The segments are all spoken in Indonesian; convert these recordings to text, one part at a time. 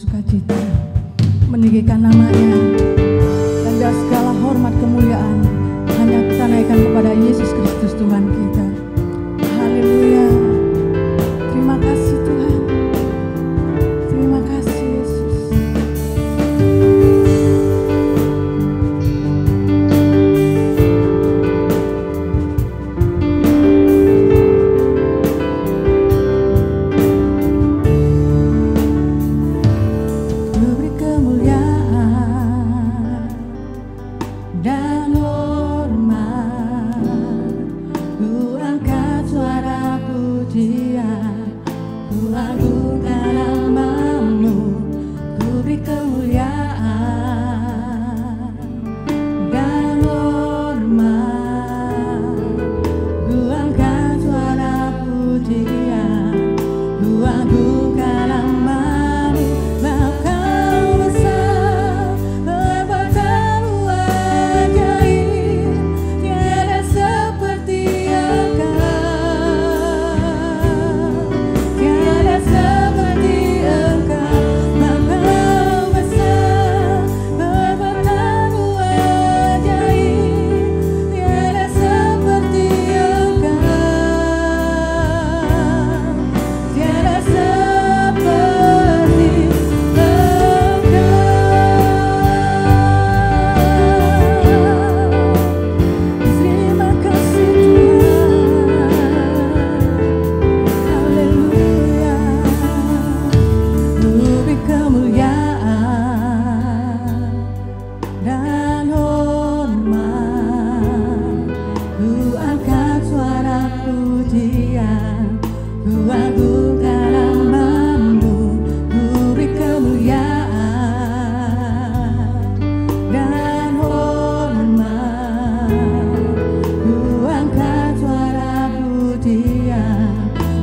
sukacita meninggikan namanya, dan biar segala hormat kemuliaan hanya kita naikkan kepada Yesus Kristus Tuhan kita. Haleluya. Terima kasih Tuhan. Terima kasih Yesus. Beri kemuliaan dan hormat, ku angkat suara pujian, ku agungkan namamu. Ku beri kemuliaan dan hormat, ku angkat suara pujian,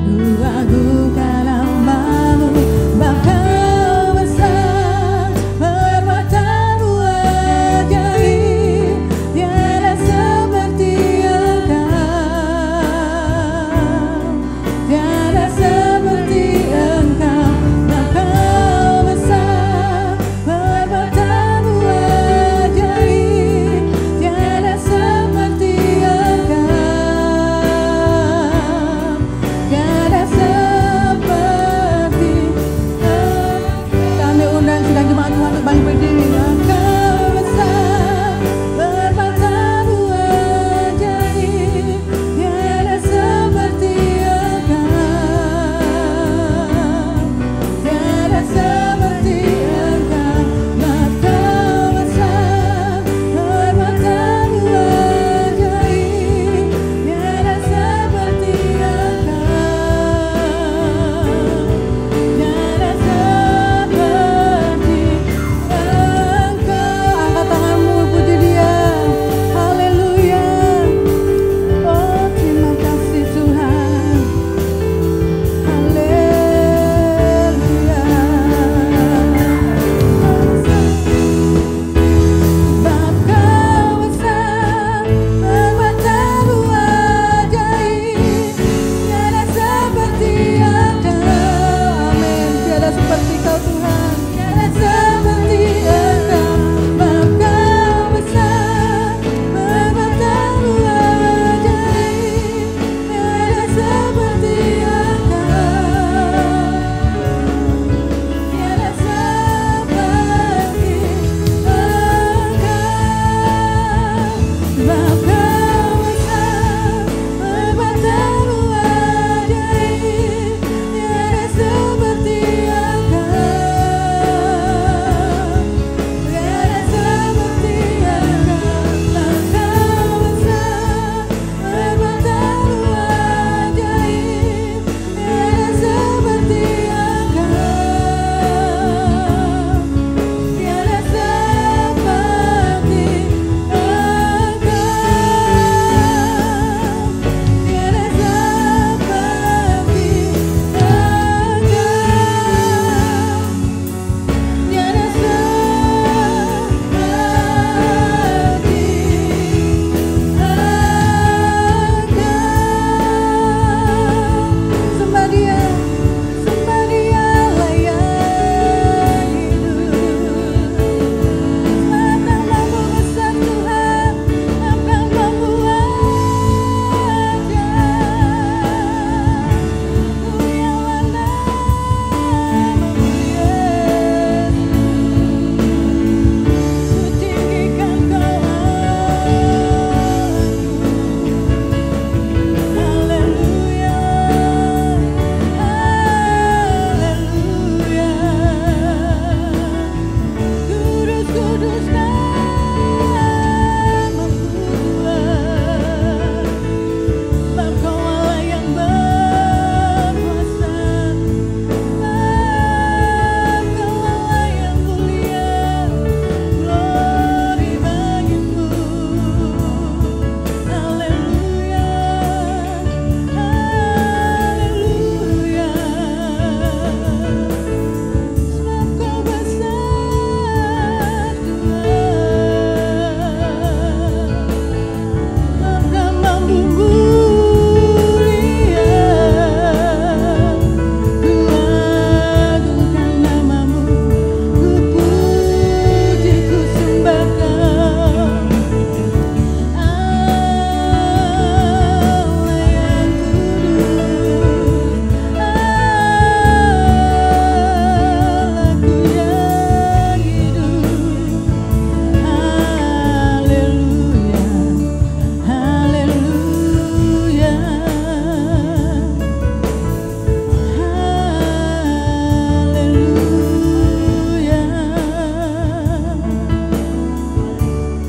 ku agungkan namamu. Bangkau besar, perbuatanmu ajaib.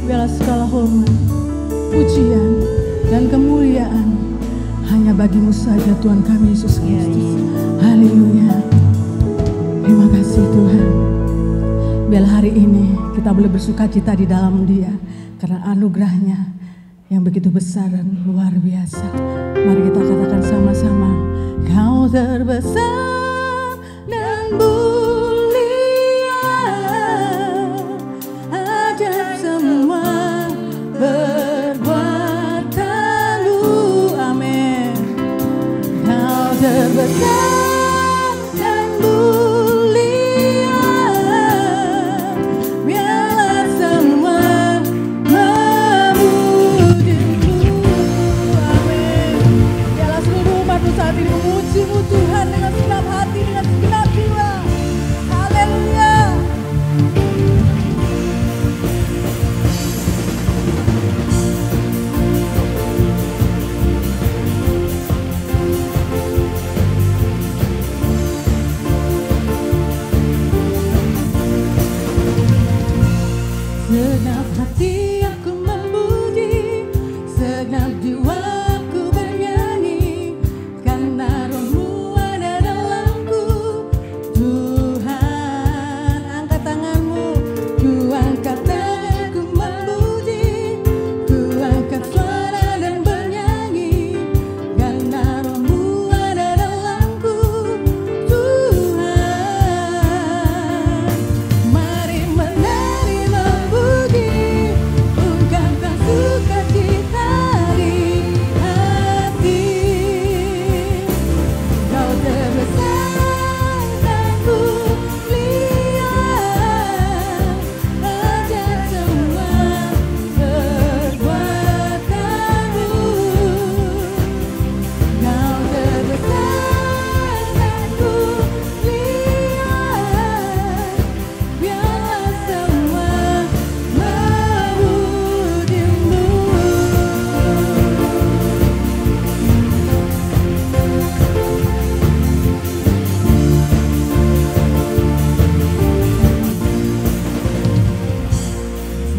Biarlah segala hormat, pujian, dan kemuliaan hanya bagi-Mu saja Tuhan kami Yesus Kristus. Haleluya. Terima kasih Tuhan. Biarlah hari ini kita boleh bersukacita di dalam Dia karena anugerah-Nya yang begitu besar dan luar biasa. Mari kita katakan sama-sama, Kau terbesar dan mulia, ajaib semua perbuatan-Mu. Amin. Kau terbesar dan mulia, biarlah semua memuji-Mu. Amin. Biarlah seluruh umat-Mu saat ini memuji-Mu Tuhan dengan segenap hati, dengan segenap jiwa. Haleluya. Segenap hati aku memuji, segenap jiwaku bernyanyi, karena Roh-Mu ada dalamku. Tuhan, angkat tanganmu, ku angkat tangan, ku memuji, ku angkat suara dan bernyanyi, karena Roh-Mu ada dalamku. Tuhan, mari menari memuji, ungkapkan sukacita di hati. Kau terbesar dan mulia, ajaib semua perbuatan-Mu. Kau terbesar dan mulia, biarlah semua memuji-Mu.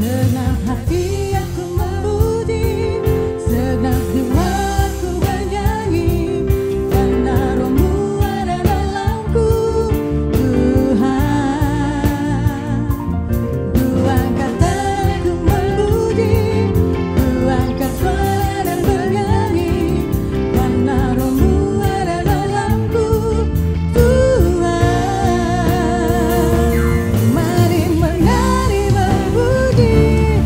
Segenap hati aku memuji, segenap jiwaku bernyanyi, karena Roh-Mu ada dalamku. Tuhan, ku angkat tangan, ku memuji, ku angkat suara dan bernyanyi, karena Roh-Mu ada dalamku. Tuhan, mari menari memuji,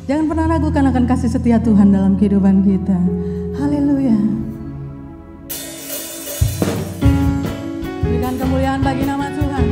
Jangan pernah ragukan akan kasih setia Tuhan dalam kehidupan kita. Haleluya. Berikan kemuliaan bagi nama Tuhan.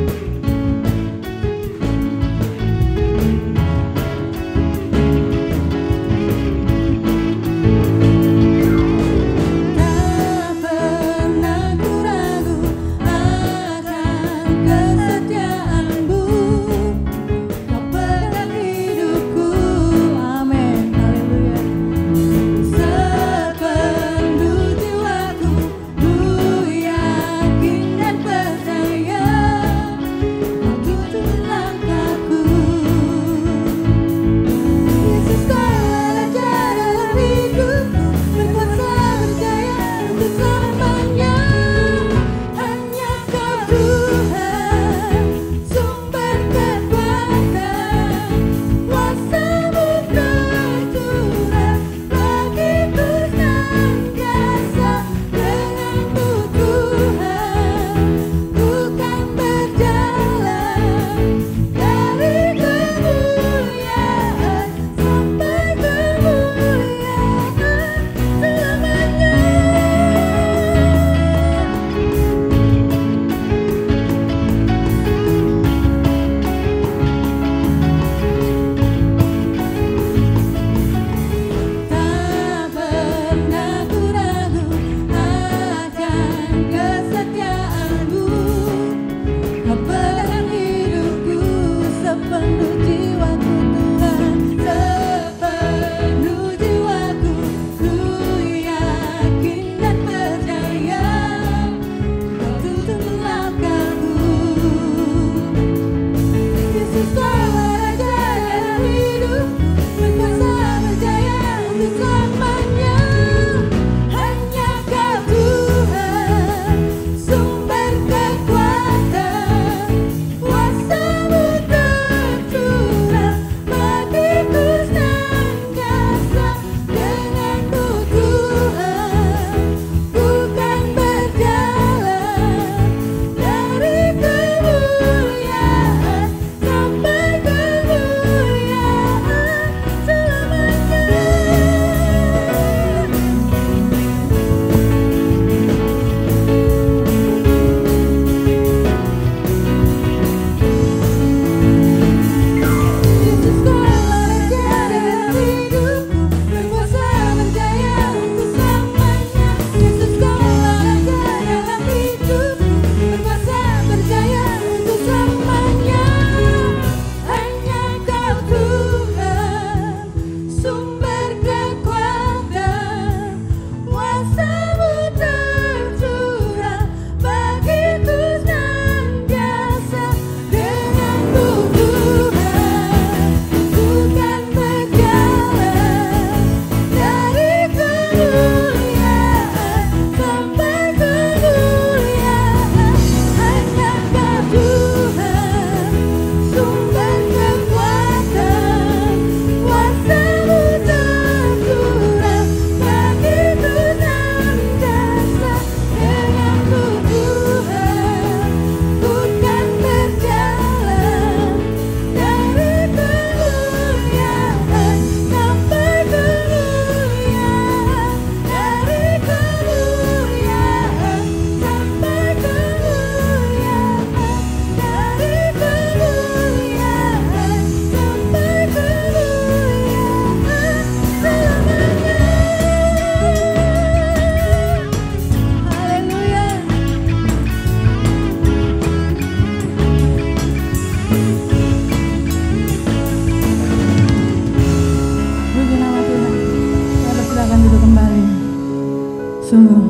Sungguh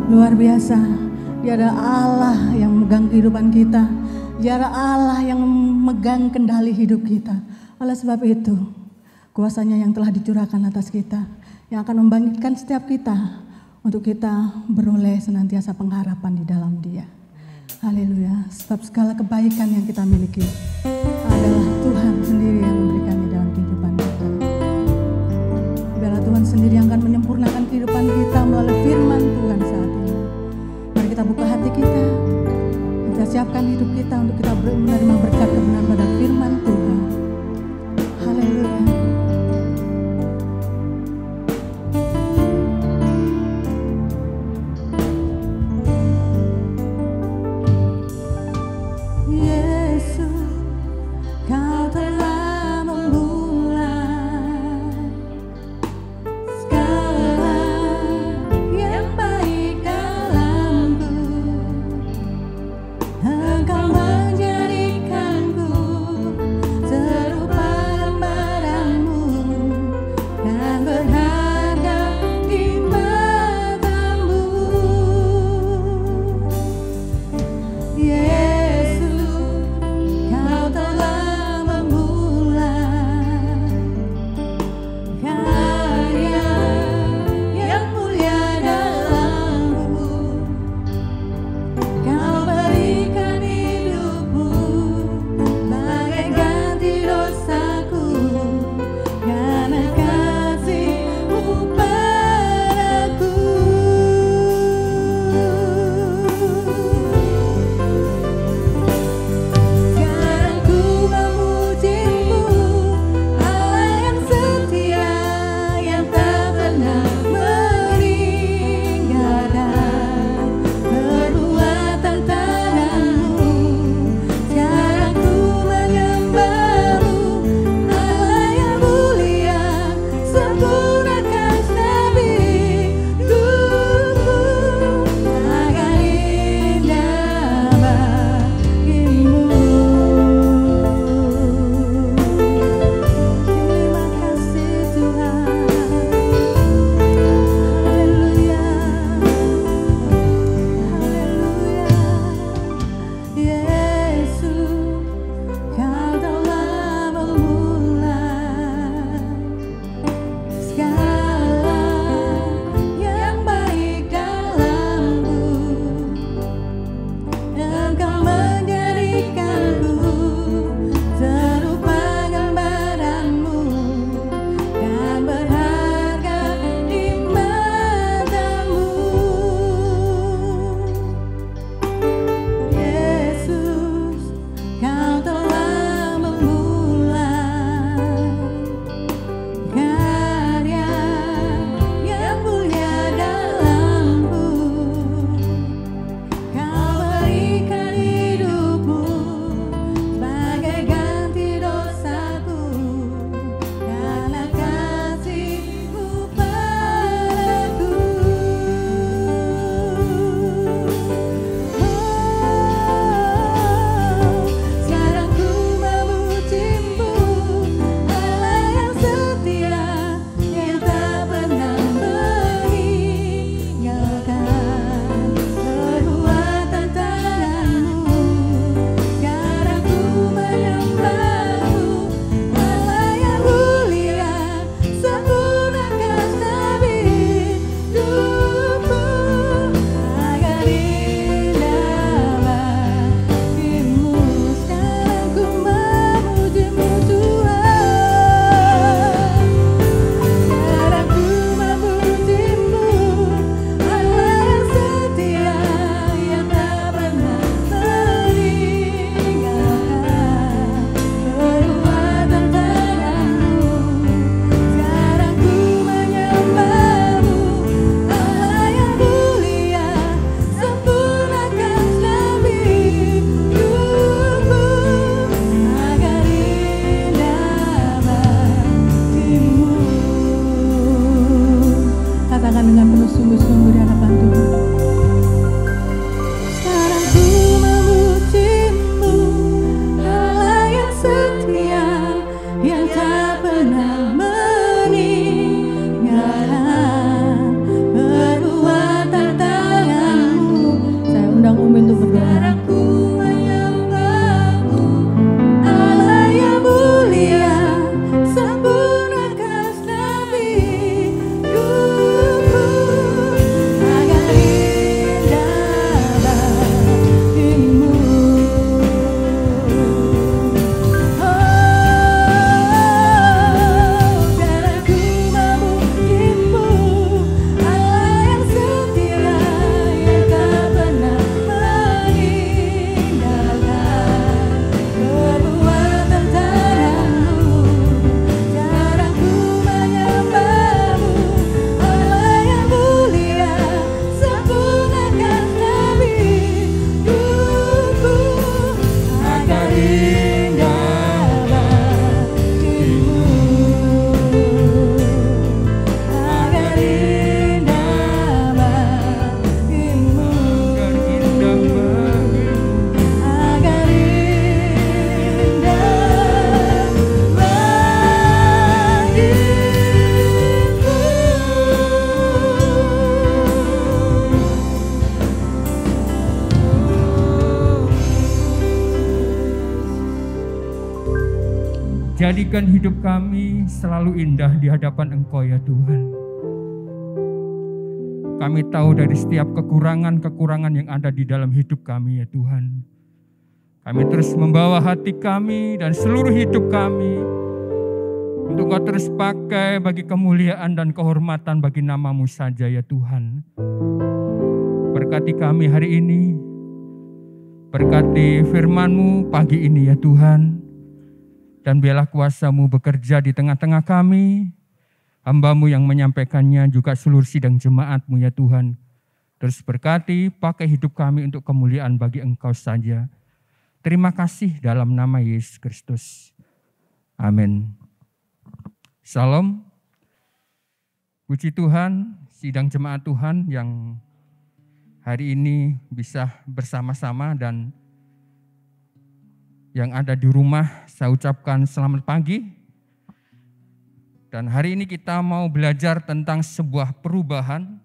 luar biasa. Dia adalah Allah yang memegang kehidupan kita. Dia adalah Allah yang memegang kendali hidup kita. Oleh sebab itu, kuasanya yang telah dicurahkan atas kita, yang akan membangkitkan setiap kita untuk kita beroleh senantiasa pengharapan di dalam Dia. Haleluya. Sebab segala kebaikan yang kita miliki adalah Tuhan sendiri yang memberikannya dalam kehidupan kita. Biarlah Tuhan sendiri yang akan menyempurnakan kehidupan kita melalui firman Tuhan saat ini. Mari kita buka hati kita. Kita siapkan hidup kita untuk kita menerima berkat kebenaran pada firman Tuhan. Haleluya. nyanyikan dengan penuh sungguh-sungguh di hadapan Tuhan. Sekarang ku memujimu, Allah yang setia, yang tak pernah meninggalkan perbuatan tanganmu. Saya undang Umi untuk berdoa. Jadikan hidup kami selalu indah di hadapan Engkau ya Tuhan. Kami tahu dari setiap kekurangan-kekurangan yang ada di dalam hidup kami ya Tuhan. Kami terus membawa hati kami dan seluruh hidup kami untuk Engkau terus pakai bagi kemuliaan dan kehormatan bagi nama-Mu saja ya Tuhan. Berkati kami hari ini, berkati firman-Mu pagi ini ya Tuhan. Dan biarlah kuasa-Mu bekerja di tengah-tengah kami, hamba-Mu yang menyampaikannya juga seluruh sidang jemaat-Mu ya Tuhan. Terus berkati, pakai hidup kami untuk kemuliaan bagi Engkau saja. Terima kasih dalam nama Yesus Kristus. Amin. Salam. Puji Tuhan, sidang jemaat Tuhan yang hari ini bisa bersama-sama dan yang ada di rumah, saya ucapkan selamat pagi. Dan hari ini kita mau belajar tentang sebuah perubahan,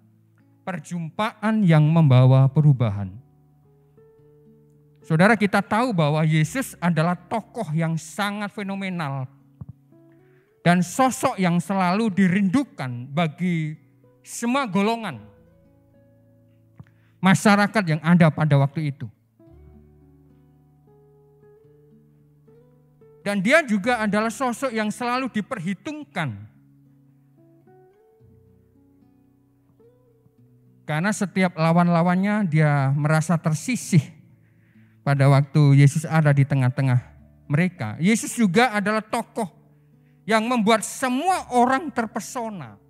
perjumpaan yang membawa perubahan. Saudara, kita tahu bahwa Yesus adalah tokoh yang sangat fenomenal dan sosok yang selalu dirindukan bagi semua golongan masyarakat yang ada pada waktu itu. Dan dia juga adalah sosok yang selalu diperhitungkan. Karena setiap lawan-lawannya dia merasa tersisih pada waktu Yesus ada di tengah-tengah mereka. Yesus juga adalah tokoh yang membuat semua orang terpesona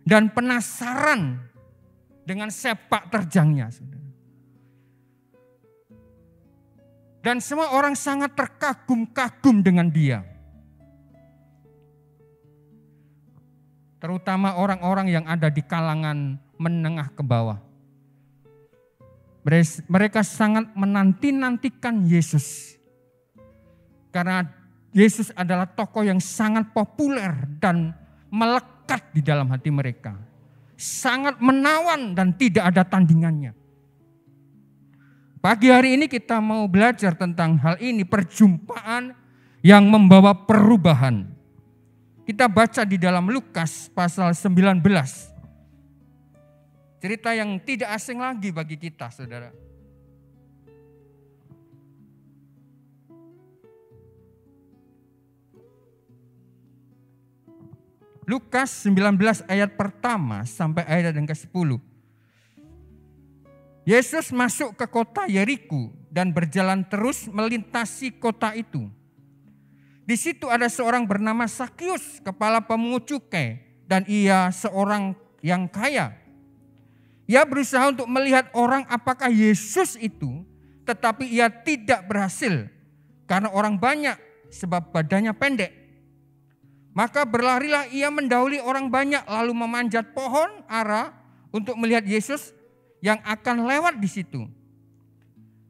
dan penasaran dengan sepak terjangnya. Dan semua orang sangat terkagum-kagum dengan dia. Terutama orang-orang yang ada di kalangan menengah ke bawah. Mereka sangat menanti-nantikan Yesus. Karena Yesus adalah tokoh yang sangat populer dan melekat di dalam hati mereka. Sangat menawan dan tidak ada tandingannya. Pagi hari ini kita mau belajar tentang hal ini, perjumpaan yang membawa perubahan. Kita baca di dalam Lukas pasal 19. Cerita yang tidak asing lagi bagi kita, saudara. Lukas 19 ayat pertama sampai ayat yang ke-10. Yesus masuk ke kota Yeriko dan berjalan terus melintasi kota itu. Di situ ada seorang bernama Sakius, kepala pemungut cukai, dan ia seorang yang kaya. Ia berusaha untuk melihat orang apakah Yesus itu, tetapi ia tidak berhasil karena orang banyak sebab badannya pendek. Maka berlarilah ia mendahului orang banyak lalu memanjat pohon ara untuk melihat Yesus yang akan lewat di situ.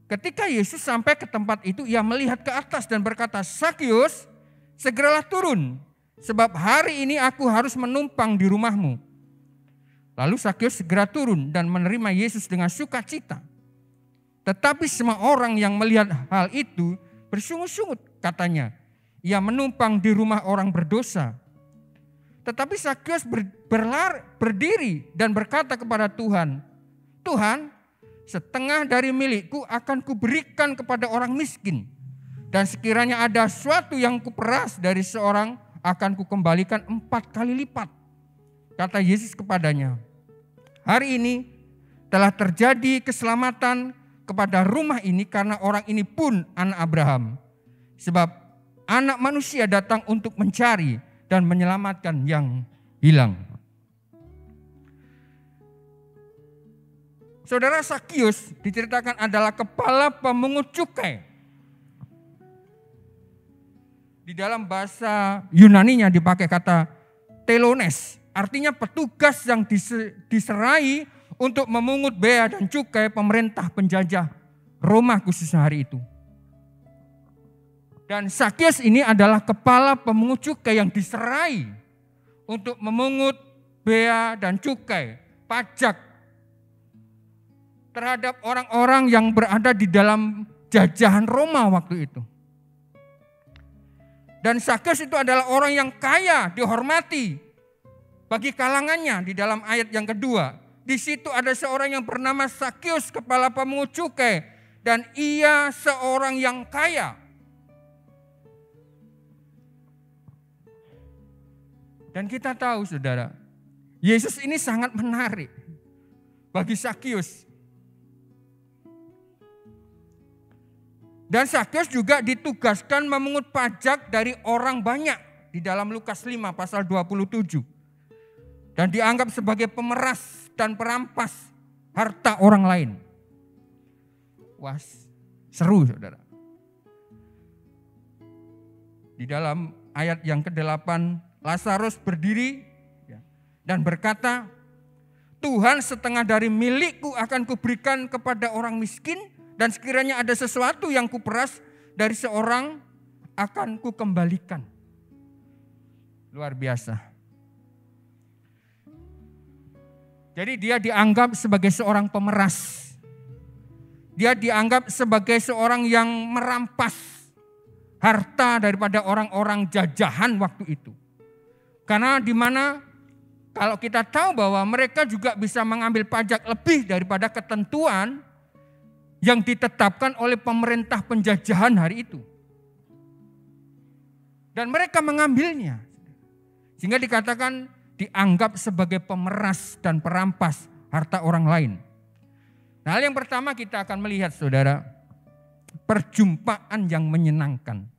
Ketika Yesus sampai ke tempat itu, ia melihat ke atas dan berkata, "Sakius, segeralah turun, sebab hari ini aku harus menumpang di rumahmu." Lalu Sakius segera turun dan menerima Yesus dengan sukacita. Tetapi semua orang yang melihat hal itu bersungut-sungut, katanya, "Ia menumpang di rumah orang berdosa." Tetapi Sakius berdiri dan berkata kepada Tuhan, "Tuhan, setengah dari milikku akan kuberikan kepada orang miskin. Dan sekiranya ada sesuatu yang kuperas dari seorang, akan kukembalikan 4 kali lipat." Kata Yesus kepadanya, "Hari ini telah terjadi keselamatan kepada rumah ini karena orang ini pun anak Abraham. Sebab Anak Manusia datang untuk mencari dan menyelamatkan yang hilang." Saudara, Sakius diceritakan adalah kepala pemungut cukai. Di dalam bahasa Yunaninya dipakai kata telones, artinya petugas yang diserai untuk memungut bea dan cukai pemerintah penjajah Roma khususnya hari itu. Dan Sakius ini adalah kepala pemungut cukai yang diserai untuk memungut bea dan cukai, pajak terhadap orang-orang yang berada di dalam jajahan Roma waktu itu. Dan Sakius itu adalah orang yang kaya, dihormati bagi kalangannya di dalam ayat yang kedua. Di situ ada seorang yang bernama Sakius, kepala pemungut cukai, dan ia seorang yang kaya. Dan kita tahu, saudara, Yesus ini sangat menarik bagi Sakius. Dan Sakius juga ditugaskan memungut pajak dari orang banyak di dalam Lukas 5 pasal 27. Dan dianggap sebagai pemeras dan perampas harta orang lain. Wah, seru, saudara. Di dalam ayat yang ke-8, Lazarus berdiri dan berkata, "Tuhan, setengah dari milikku akan kuberikan kepada orang miskin, dan sekiranya ada sesuatu yang kuperas dari seorang, akan kukembalikan." Luar biasa. Jadi dia dianggap sebagai seorang pemeras. Dia dianggap sebagai seorang yang merampas harta daripada orang-orang jajahan waktu itu. Karena di mana kalau kita tahu bahwa mereka juga bisa mengambil pajak lebih daripada ketentuan yang ditetapkan oleh pemerintah penjajahan hari itu. Dan mereka mengambilnya. Sehingga dikatakan dianggap sebagai pemeras dan perampas harta orang lain. Nah, hal yang pertama kita akan melihat, saudara, perjumpaan yang menyenangkan.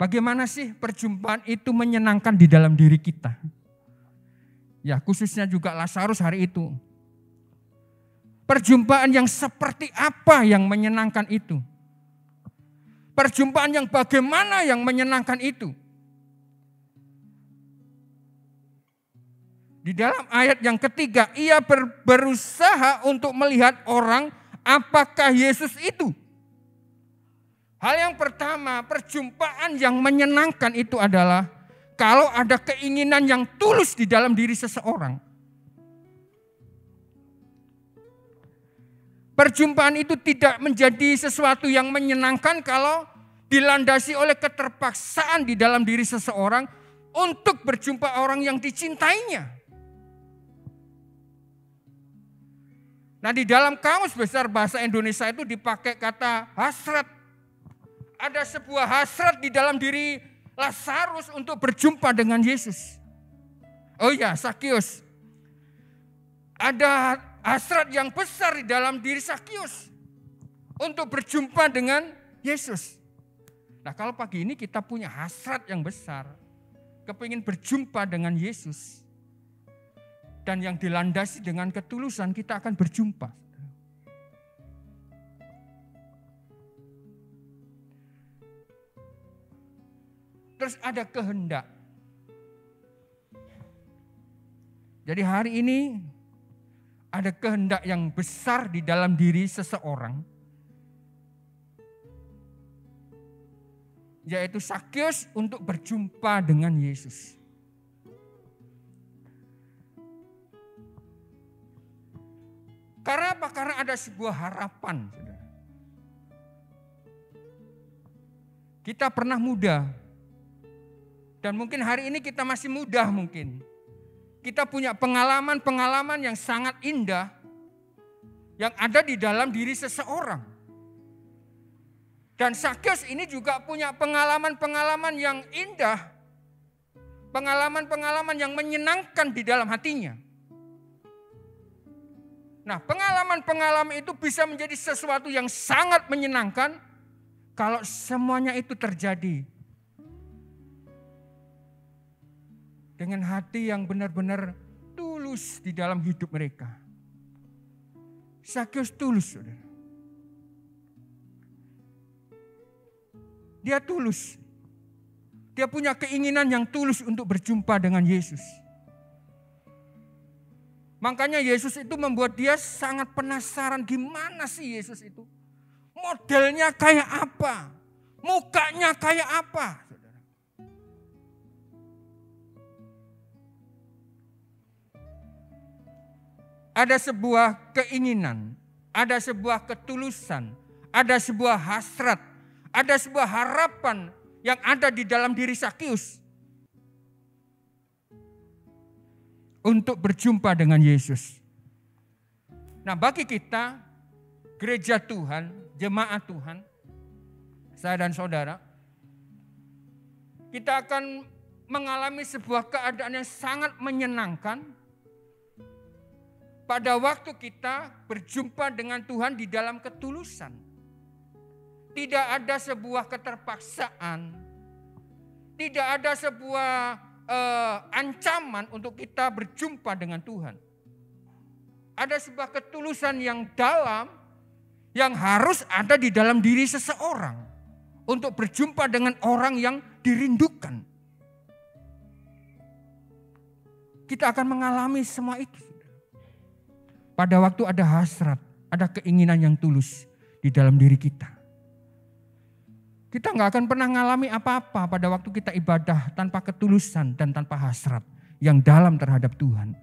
Bagaimana sih perjumpaan itu menyenangkan di dalam diri kita? Ya, khususnya juga Lazarus hari itu. Perjumpaan yang seperti apa yang menyenangkan itu? Perjumpaan yang bagaimana yang menyenangkan itu? Di dalam ayat yang ketiga, ia berusaha untuk melihat orang apakah Yesus itu. Hal yang pertama, perjumpaan yang menyenangkan itu adalah kalau ada keinginan yang tulus di dalam diri seseorang. Perjumpaan itu tidak menjadi sesuatu yang menyenangkan kalau dilandasi oleh keterpaksaan di dalam diri seseorang untuk berjumpa orang yang dicintainya. Nah, di dalam Kamus Besar Bahasa Indonesia itu dipakai kata hasrat. Ada sebuah hasrat di dalam diri Lazarus untuk berjumpa dengan Yesus. Oh ya, Sakius. Ada hasrat yang besar di dalam diri Sakius untuk berjumpa dengan Yesus. Nah, kalau pagi ini kita punya hasrat yang besar, kepingin berjumpa dengan Yesus, dan yang dilandasi dengan ketulusan, kita akan berjumpa. terus ada kehendak. Jadi hari ini ada kehendak yang besar di dalam diri seseorang, yaitu Sakeus untuk berjumpa dengan Yesus. Karena apa? Karena ada sebuah harapan, saudara. Kita pernah muda, dan mungkin hari ini kita masih muda mungkin. Kita punya pengalaman-pengalaman yang sangat indah, yang ada di dalam diri seseorang. Dan Sakeus ini juga punya pengalaman-pengalaman yang indah, pengalaman-pengalaman yang menyenangkan di dalam hatinya. Nah, pengalaman-pengalaman itu bisa menjadi sesuatu yang sangat menyenangkan kalau semuanya itu terjadi dengan hati yang benar-benar tulus di dalam hidup mereka. Sakeus tulus, saudara. Dia tulus. Dia punya keinginan yang tulus untuk berjumpa dengan Yesus. Makanya Yesus itu membuat dia sangat penasaran gimana sih Yesus itu. Modelnya kayak apa? Mukanya kayak apa? Saudara. Ada sebuah keinginan, ada sebuah ketulusan, ada sebuah hasrat, ada sebuah harapan yang ada di dalam diri Sakeus untuk berjumpa dengan Yesus. Nah, bagi kita, gereja Tuhan, jemaat Tuhan, saya dan saudara, kita akan mengalami sebuah keadaan yang sangat menyenangkan pada waktu kita berjumpa dengan Tuhan di dalam ketulusan. Tidak ada sebuah keterpaksaan, tidak ada sebuah ancaman untuk kita berjumpa dengan Tuhan. Ada sebuah ketulusan yang dalam yang harus ada di dalam diri seseorang untuk berjumpa dengan orang yang dirindukan. Kita akan mengalami semua itu. Pada waktu ada hasrat, ada keinginan yang tulus di dalam diri kita. Kita nggak akan pernah mengalami apa-apa pada waktu kita ibadah tanpa ketulusan dan tanpa hasrat yang dalam terhadap Tuhan.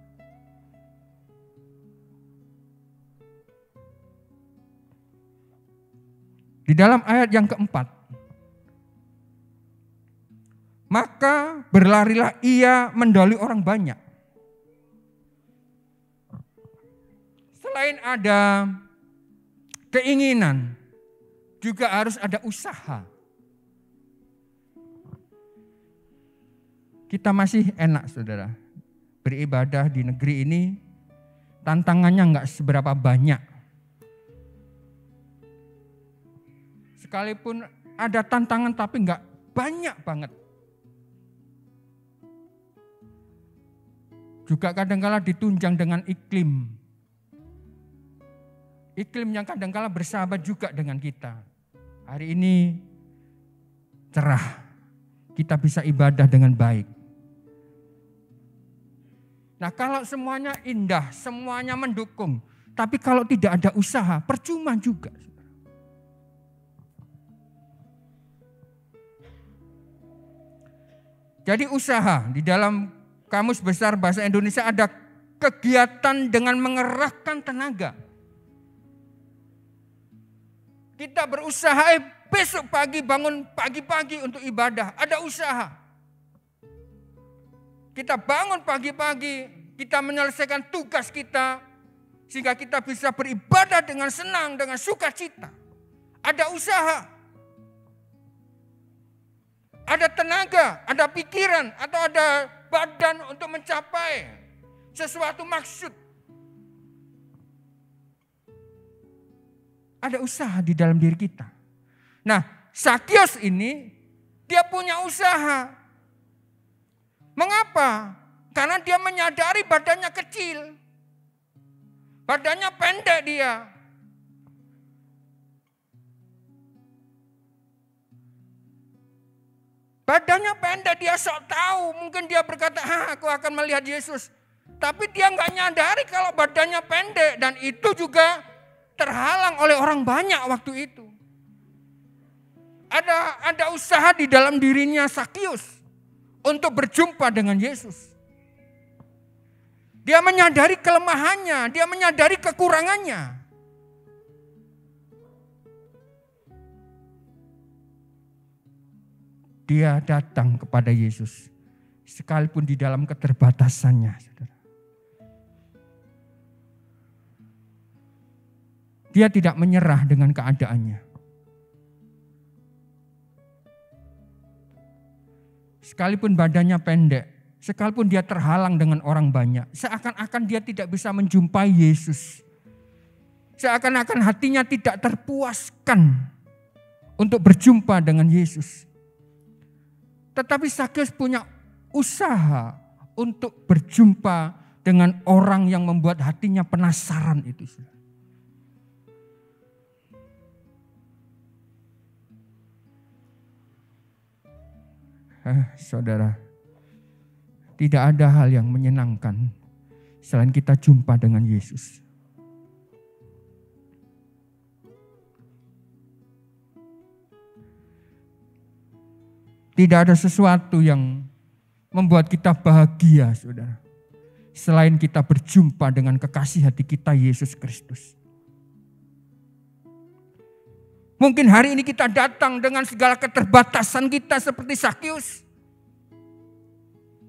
Di dalam ayat yang keempat, maka berlarilah ia mendahului orang banyak. Selain ada keinginan, juga harus ada usaha. Kita masih enak, saudara, beribadah di negeri ini, tantangannya nggak seberapa banyak. Sekalipun ada tantangan tapi nggak banyak banget. Juga kadang-kala ditunjang dengan iklim. Iklim yang kadang-kala bersahabat juga dengan kita. Hari ini cerah, kita bisa ibadah dengan baik. Nah, kalau semuanya indah, semuanya mendukung, tapi kalau tidak ada usaha, percuma juga. Jadi usaha, di dalam Kamus Besar Bahasa Indonesia ada kegiatan dengan mengerahkan tenaga. Kita berusaha, besok pagi bangun pagi-pagi untuk ibadah, ada usaha. Kita bangun pagi-pagi, kita menyelesaikan tugas kita, sehingga kita bisa beribadah dengan senang, dengan sukacita. Ada usaha, ada tenaga, ada pikiran, atau ada badan untuk mencapai sesuatu maksud. Ada usaha di dalam diri kita. Nah, Sakeus ini, dia punya usaha. Mengapa? Karena dia menyadari badannya kecil. Badannya pendek dia. Badannya pendek, dia sok tahu. Mungkin dia berkata, aku akan melihat Yesus. Tapi dia nggak nyadari kalau badannya pendek. Dan itu juga terhalang oleh orang banyak waktu itu. Ada usaha di dalam dirinya Sakius untuk berjumpa dengan Yesus. Dia menyadari kelemahannya, dia menyadari kekurangannya. Dia datang kepada Yesus, sekalipun di dalam keterbatasannya. Saudara. Dia tidak menyerah dengan keadaannya. Sekalipun badannya pendek, sekalipun dia terhalang dengan orang banyak, seakan-akan dia tidak bisa menjumpai Yesus. Seakan-akan hatinya tidak terpuaskan untuk berjumpa dengan Yesus. Tetapi Sakius punya usaha untuk berjumpa dengan orang yang membuat hatinya penasaran itu. Saudara, tidak ada hal yang menyenangkan selain kita jumpa dengan Yesus. Tidak ada sesuatu yang membuat kita bahagia, saudara, selain kita berjumpa dengan kekasih hati kita, Yesus Kristus. Mungkin hari ini kita datang dengan segala keterbatasan kita seperti Sakius.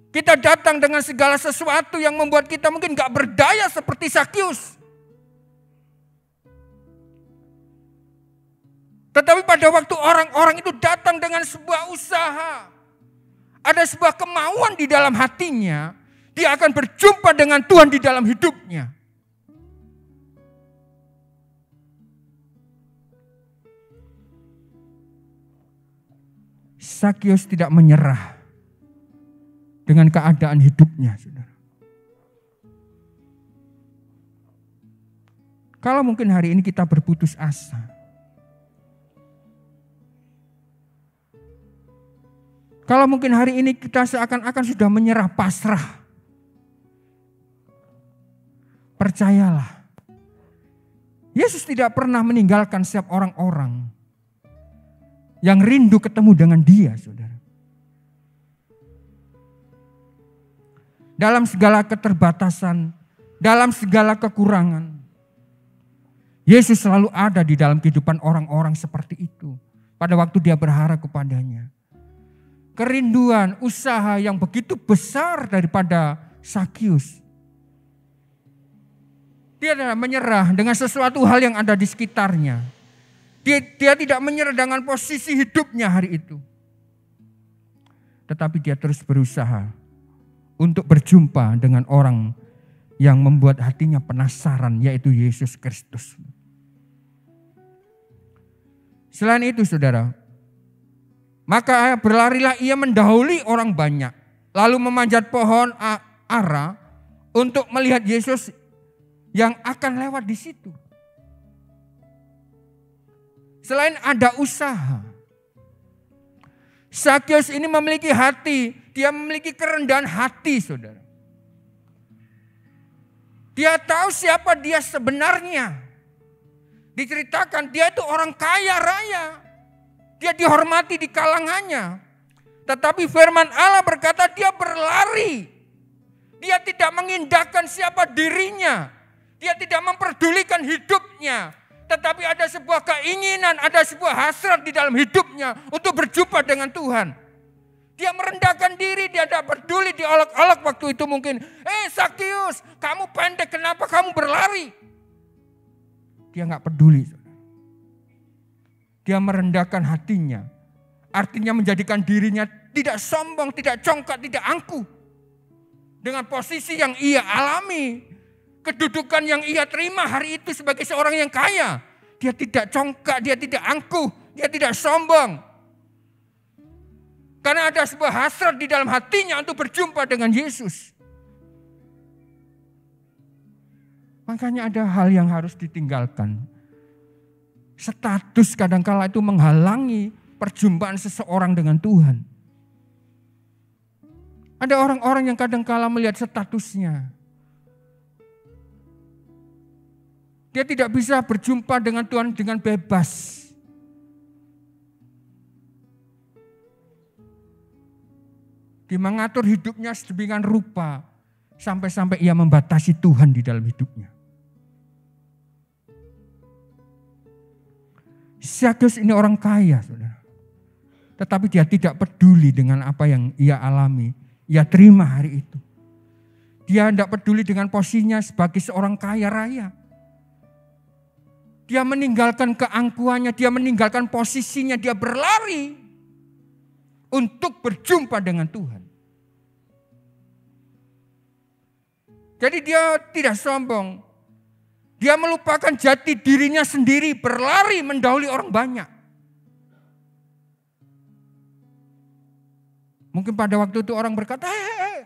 Kita datang dengan segala sesuatu yang membuat kita mungkin gak berdaya seperti Sakius. Tetapi pada waktu orang-orang itu datang dengan sebuah usaha, ada sebuah kemauan di dalam hatinya, dia akan berjumpa dengan Tuhan di dalam hidupnya. Sakius tidak menyerah dengan keadaan hidupnya, saudara. Kalau mungkin hari ini kita berputus asa, kalau mungkin hari ini kita seakan-akan sudah menyerah pasrah, percayalah, Yesus tidak pernah meninggalkan setiap orang-orang yang rindu ketemu dengan Dia, saudara. Dalam segala keterbatasan, dalam segala kekurangan, Yesus selalu ada di dalam kehidupan orang-orang seperti itu. Pada waktu dia berharap kepadanya. Kerinduan, usaha yang begitu besar daripada Sakius. Dia tidak menyerah dengan sesuatu hal yang ada di sekitarnya. Dia tidak menyerah dengan posisi hidupnya hari itu. Tetapi dia terus berusaha untuk berjumpa dengan orang yang membuat hatinya penasaran, yaitu Yesus Kristus. Selain itu, saudara, maka berlarilah ia mendahului orang banyak, lalu memanjat pohon ara untuk melihat Yesus yang akan lewat di situ. Selain ada usaha, Sakius ini memiliki hati, dia memiliki kerendahan hati, saudara. Dia tahu siapa dia sebenarnya. Diceritakan dia itu orang kaya raya. Dia dihormati di kalangannya. Tetapi firman Allah berkata dia berlari. Dia tidak mengindahkan siapa dirinya. Dia tidak memperdulikan hidupnya. Tetapi ada sebuah keinginan, ada sebuah hasrat di dalam hidupnya untuk berjumpa dengan Tuhan. Dia merendahkan diri, dia tidak peduli, diolok-olok waktu itu mungkin. Sakius, kamu pendek, kenapa kamu berlari? Dia nggak peduli. Dia merendahkan hatinya. Artinya menjadikan dirinya tidak sombong, tidak congkak, tidak angkuh. Dengan posisi yang ia alami. Kedudukan yang ia terima hari itu sebagai seorang yang kaya. Dia tidak congkak, dia tidak angkuh, dia tidak sombong. Karena ada sebuah hasrat di dalam hatinya untuk berjumpa dengan Yesus. Makanya ada hal yang harus ditinggalkan. Status kadangkala itu menghalangi perjumpaan seseorang dengan Tuhan. Ada orang-orang yang kadang-kala melihat statusnya. Dia tidak bisa berjumpa dengan Tuhan dengan bebas. Dia mengatur hidupnya sedemikian rupa sampai-sampai ia membatasi Tuhan di dalam hidupnya. Zakeus ini orang kaya, saudara. Tetapi dia tidak peduli dengan apa yang ia alami. Ia terima hari itu. Dia tidak peduli dengan posisinya sebagai seorang kaya raya. Dia meninggalkan keangkuhannya, dia meninggalkan posisinya, dia berlari untuk berjumpa dengan Tuhan. Jadi dia tidak sombong. Dia melupakan jati dirinya sendiri, berlari mendahului orang banyak. Mungkin pada waktu itu orang berkata,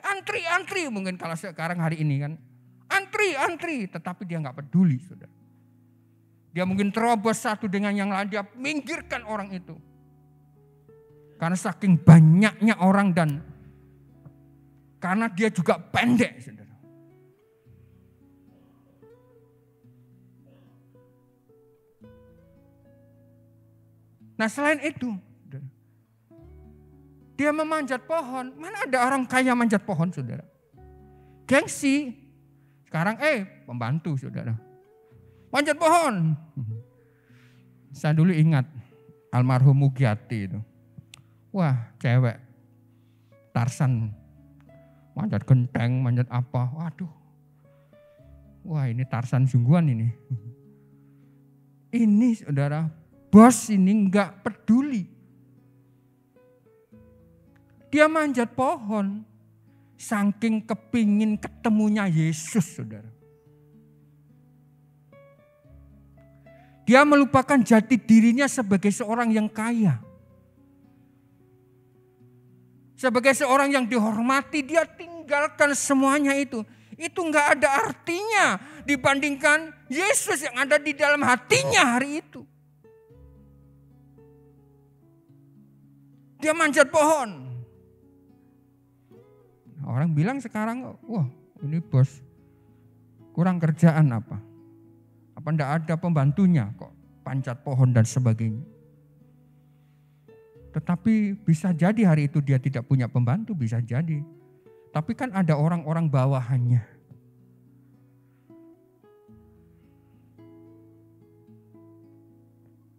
antri. Mungkin kalau sekarang hari ini kan, antri. Tetapi dia nggak peduli, saudara. Dia mungkin terobos satu dengan yang lain, dia minggirkan orang itu. Karena saking banyaknya orang dan karena dia juga pendek, saudara. Nah selain itu, dia memanjat pohon. Mana ada orang kaya manjat pohon, saudara? Gengsi. Sekarang pembantu, saudara. Manjat pohon. Saya dulu ingat almarhum Mugyati itu. Wah, cewek. Tarsan. Manjat genteng, manjat apa. Waduh. Wah, ini Tarsan sungguhan ini. Ini, saudara, bos ini enggak peduli. Dia manjat pohon, saking kepingin ketemunya Yesus, saudara. Dia melupakan jati dirinya sebagai seorang yang kaya. Sebagai seorang yang dihormati, dia tinggalkan semuanya itu. Itu enggak ada artinya dibandingkan Yesus yang ada di dalam hatinya hari itu. Dia manjat pohon. Orang bilang sekarang, wah ini bos kurang kerjaan apa? Apa enggak ada pembantunya kok panjat pohon dan sebagainya. Tetapi bisa jadi hari itu dia tidak punya pembantu, bisa jadi. Tapi kan ada orang-orang bawahannya.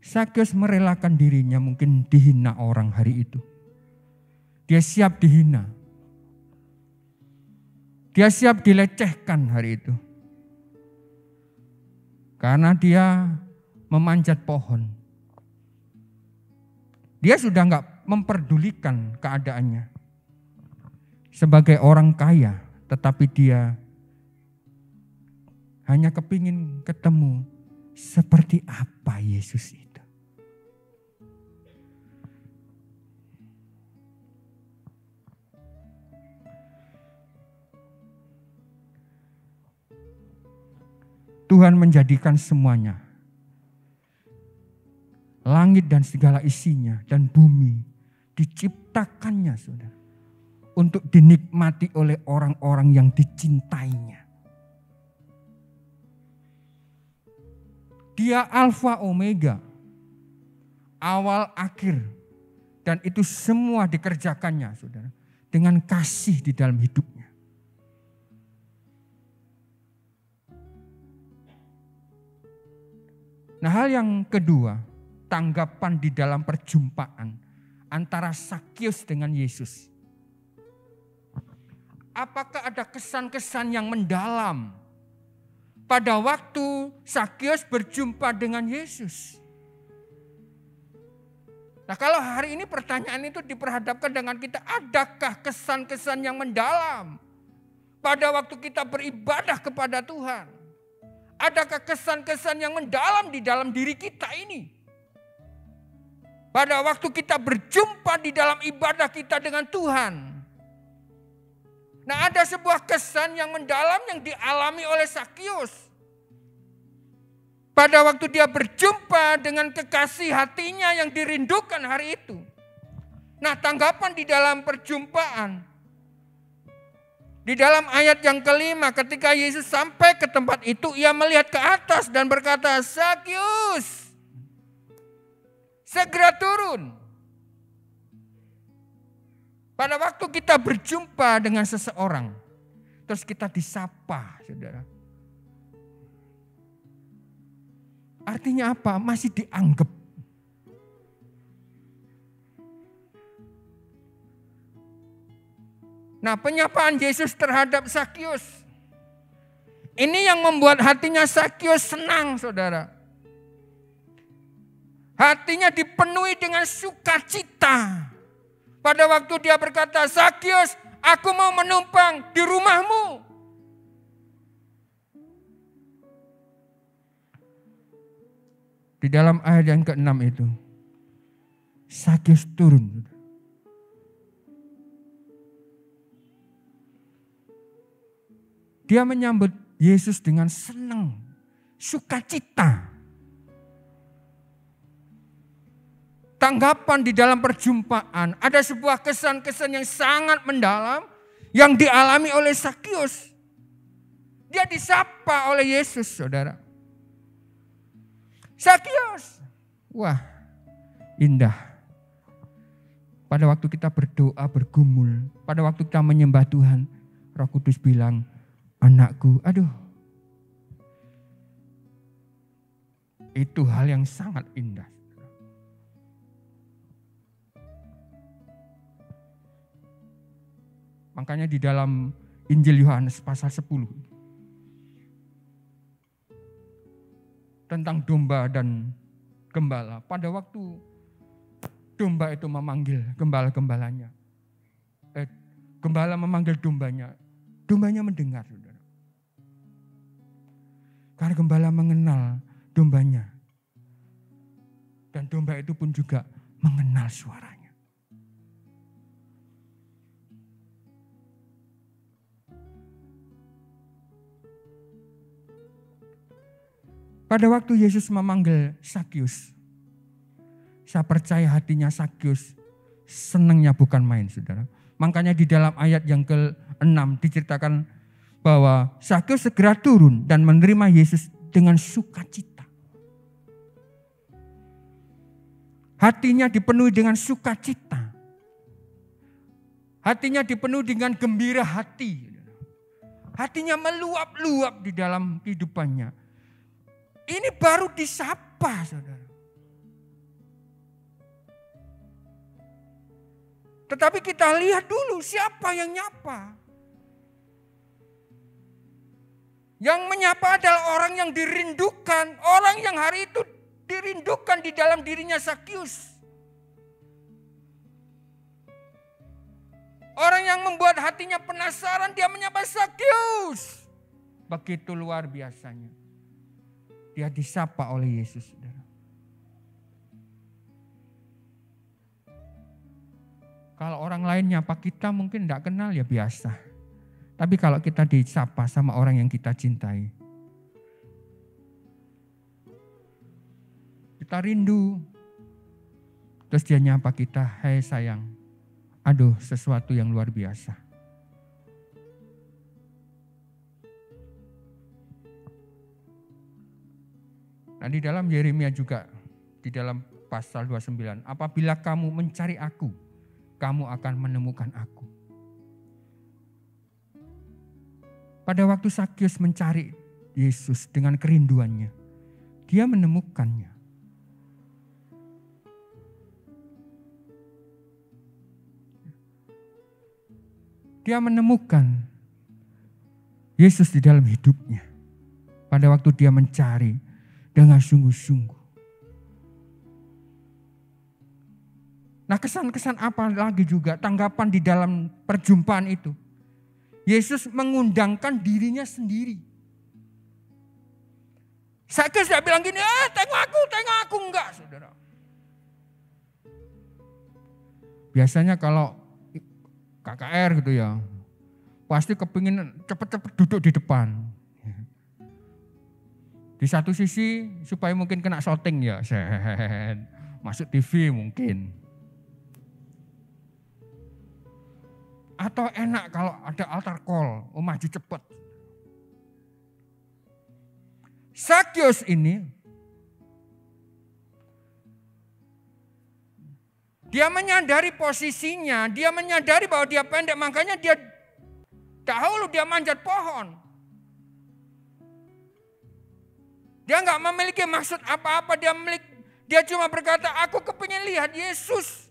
Zakeus merelakan dirinya mungkin dihina orang hari itu. Dia siap dihina. Dia siap dilecehkan hari itu. Karena dia memanjat pohon. Dia sudah enggak memperdulikan keadaannya. Sebagai orang kaya, tetapi dia hanya kepingin ketemu seperti apa Yesus itu. Tuhan menjadikan semuanya. Langit dan segala isinya dan bumi diciptakannya, saudara. Untuk dinikmati oleh orang-orang yang dicintainya. Dia Alfa Omega, awal akhir. Dan itu semua dikerjakannya, saudara. Dengan kasih di dalam hidupnya. Nah hal yang kedua, tanggapan di dalam perjumpaan antara Zakeus dengan Yesus. Apakah ada kesan-kesan yang mendalam pada waktu Zakeus berjumpa dengan Yesus? Nah kalau hari ini pertanyaan itu diperhadapkan dengan kita, adakah kesan-kesan yang mendalam pada waktu kita beribadah kepada Tuhan? Adakah kesan-kesan yang mendalam di dalam diri kita ini? Pada waktu kita berjumpa di dalam ibadah kita dengan Tuhan. Nah ada sebuah kesan yang mendalam yang dialami oleh Zakeus. Pada waktu dia berjumpa dengan kekasih hatinya yang dirindukan hari itu. Nah tanggapan di dalam perjumpaan. Di dalam ayat yang kelima, ketika Yesus sampai ke tempat itu, ia melihat ke atas dan berkata, Zakius, segera turun. Pada waktu kita berjumpa dengan seseorang, terus kita disapa, saudara. Artinya apa? Masih dianggap. Nah, penyapaan Yesus terhadap Zakius, ini yang membuat hatinya Zakius senang, saudara. Hatinya dipenuhi dengan sukacita. Pada waktu dia berkata, Zakius, aku mau menumpang di rumahmu. Di dalam ayat yang ke-6 itu, Zakius turun. Dia menyambut Yesus dengan senang, sukacita. Tanggapan di dalam perjumpaan, ada sebuah kesan-kesan yang sangat mendalam yang dialami oleh Zakius. Dia disapa oleh Yesus, saudara. Zakius, wah, indah. Pada waktu kita berdoa, bergumul, pada waktu kita menyembah Tuhan, Roh Kudus bilang, anakku, aduh. Itu hal yang sangat indah. Makanya di dalam Injil Yohanes pasal 10. Tentang domba dan gembala. Pada waktu domba itu memanggil gembala-gembalanya. Gembala memanggil dombanya. Dombanya mendengar, saudara. Karena gembala mengenal dombanya. Dan domba itu pun juga mengenal suaranya. Pada waktu Yesus memanggil Zakius, saya percaya hatinya Zakius senangnya bukan main, saudara. Makanya di dalam ayat yang ke-6 diceritakan bahwa Zakius segera turun dan menerima Yesus dengan sukacita. Hatinya dipenuhi dengan sukacita. Hatinya dipenuhi dengan gembira hati. Hatinya meluap-luap di dalam kehidupannya. Ini baru disapa, saudara. Tetapi kita lihat dulu siapa yang nyapa. Yang menyapa adalah orang yang dirindukan. Orang yang hari itu dirindukan di dalam dirinya Zakius. Orang yang membuat hatinya penasaran, dia menyapa Zakius. Begitu luar biasanya. Dia disapa oleh Yesus, saudara. Kalau orang lain nyapa kita mungkin tidak kenal ya biasa. Tapi kalau kita disapa sama orang yang kita cintai, kita rindu. Terus dia nyapa kita, hai sayang. Aduh, sesuatu yang luar biasa. Nah, di dalam Yeremia juga, di dalam pasal 29, apabila kamu mencari aku, kamu akan menemukan aku. Pada waktu Zakius mencari Yesus dengan kerinduannya, dia menemukannya. Dia menemukan Yesus di dalam hidupnya. Pada waktu dia mencari dengan sungguh-sungguh. Nah, kesan-kesan apa lagi juga tanggapan di dalam perjumpaan itu? Yesus mengundangkan dirinya sendiri. Zakius tidak bilang gini, tengok aku, enggak, saudara. Biasanya kalau KKR gitu ya, pasti kepingin cepet-cepet duduk di depan. Di satu sisi supaya mungkin kena syuting ya, masuk TV mungkin. Atau enak kalau ada altar call, maju cepat. Sakyus ini, dia menyadari posisinya, dia menyadari bahwa dia pendek, makanya dia dahulu dia manjat pohon. Dia nggak memiliki maksud apa-apa, dia cuma berkata, aku kepingin lihat Yesus.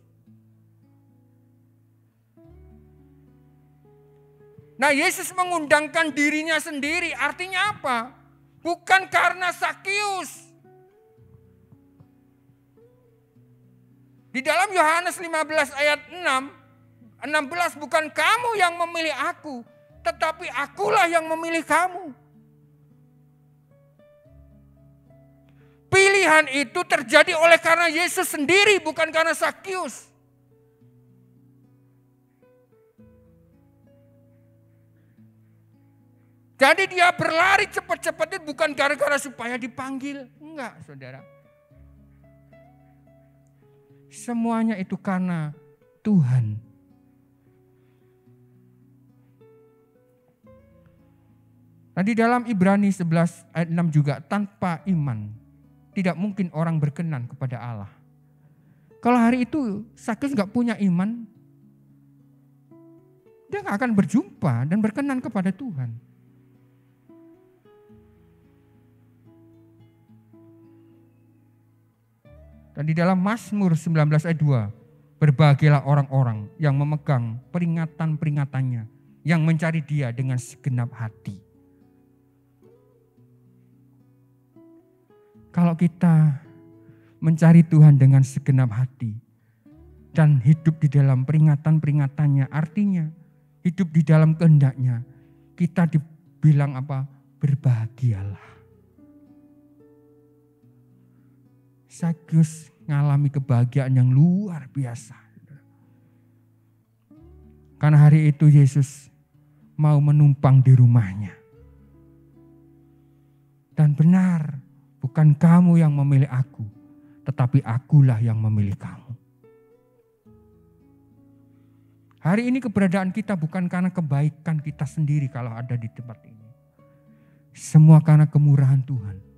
Nah, Yesus mengundangkan dirinya sendiri, artinya apa? Bukan karena Sakyus. Di dalam Yohanes 15 ayat 16, bukan kamu yang memilih aku, tetapi akulah yang memilih kamu. Pilihan itu terjadi oleh karena Yesus sendiri, bukan karena Sakyus. Jadi dia berlari cepat-cepat itu bukan gara-gara supaya dipanggil. Enggak, saudara. Semuanya itu karena Tuhan. Nah, di dalam Ibrani 11 ayat 6 juga, tanpa iman tidak mungkin orang berkenan kepada Allah. Kalau hari itu Sakyus gak punya iman, dia gak akan berjumpa dan berkenan kepada Tuhan. Dan di dalam Mazmur 19 ayat 2, berbahagialah orang-orang yang memegang peringatan-peringatannya, yang mencari Dia dengan segenap hati. Kalau kita mencari Tuhan dengan segenap hati dan hidup di dalam peringatan-peringatannya, artinya hidup di dalam kehendak-Nya, kita dibilang apa? Berbahagialah. Sakyus mengalami kebahagiaan yang luar biasa. Karena hari itu Yesus mau menumpang di rumahnya. Dan benar, bukan kamu yang memilih aku, tetapi akulah yang memilih kamu. Hari ini keberadaan kita bukan karena kebaikan kita sendiri kalau ada di tempat ini. Semua karena kemurahan Tuhan.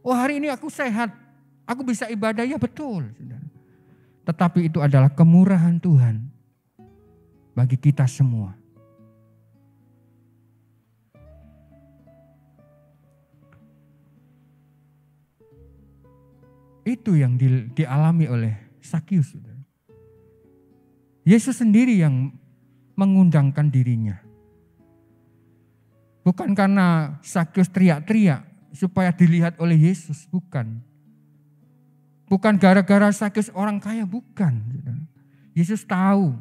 Oh, hari ini aku sehat, aku bisa ibadah, ya betul, saudara. Tetapi itu adalah kemurahan Tuhan bagi kita semua. Itu yang dialami oleh Sakyus. Yesus sendiri yang mengundangkan dirinya. Bukan karena Sakyus teriak-teriak supaya dilihat oleh Yesus, bukan. Bukan gara-gara Sakyus orang kaya, bukan. Yesus tahu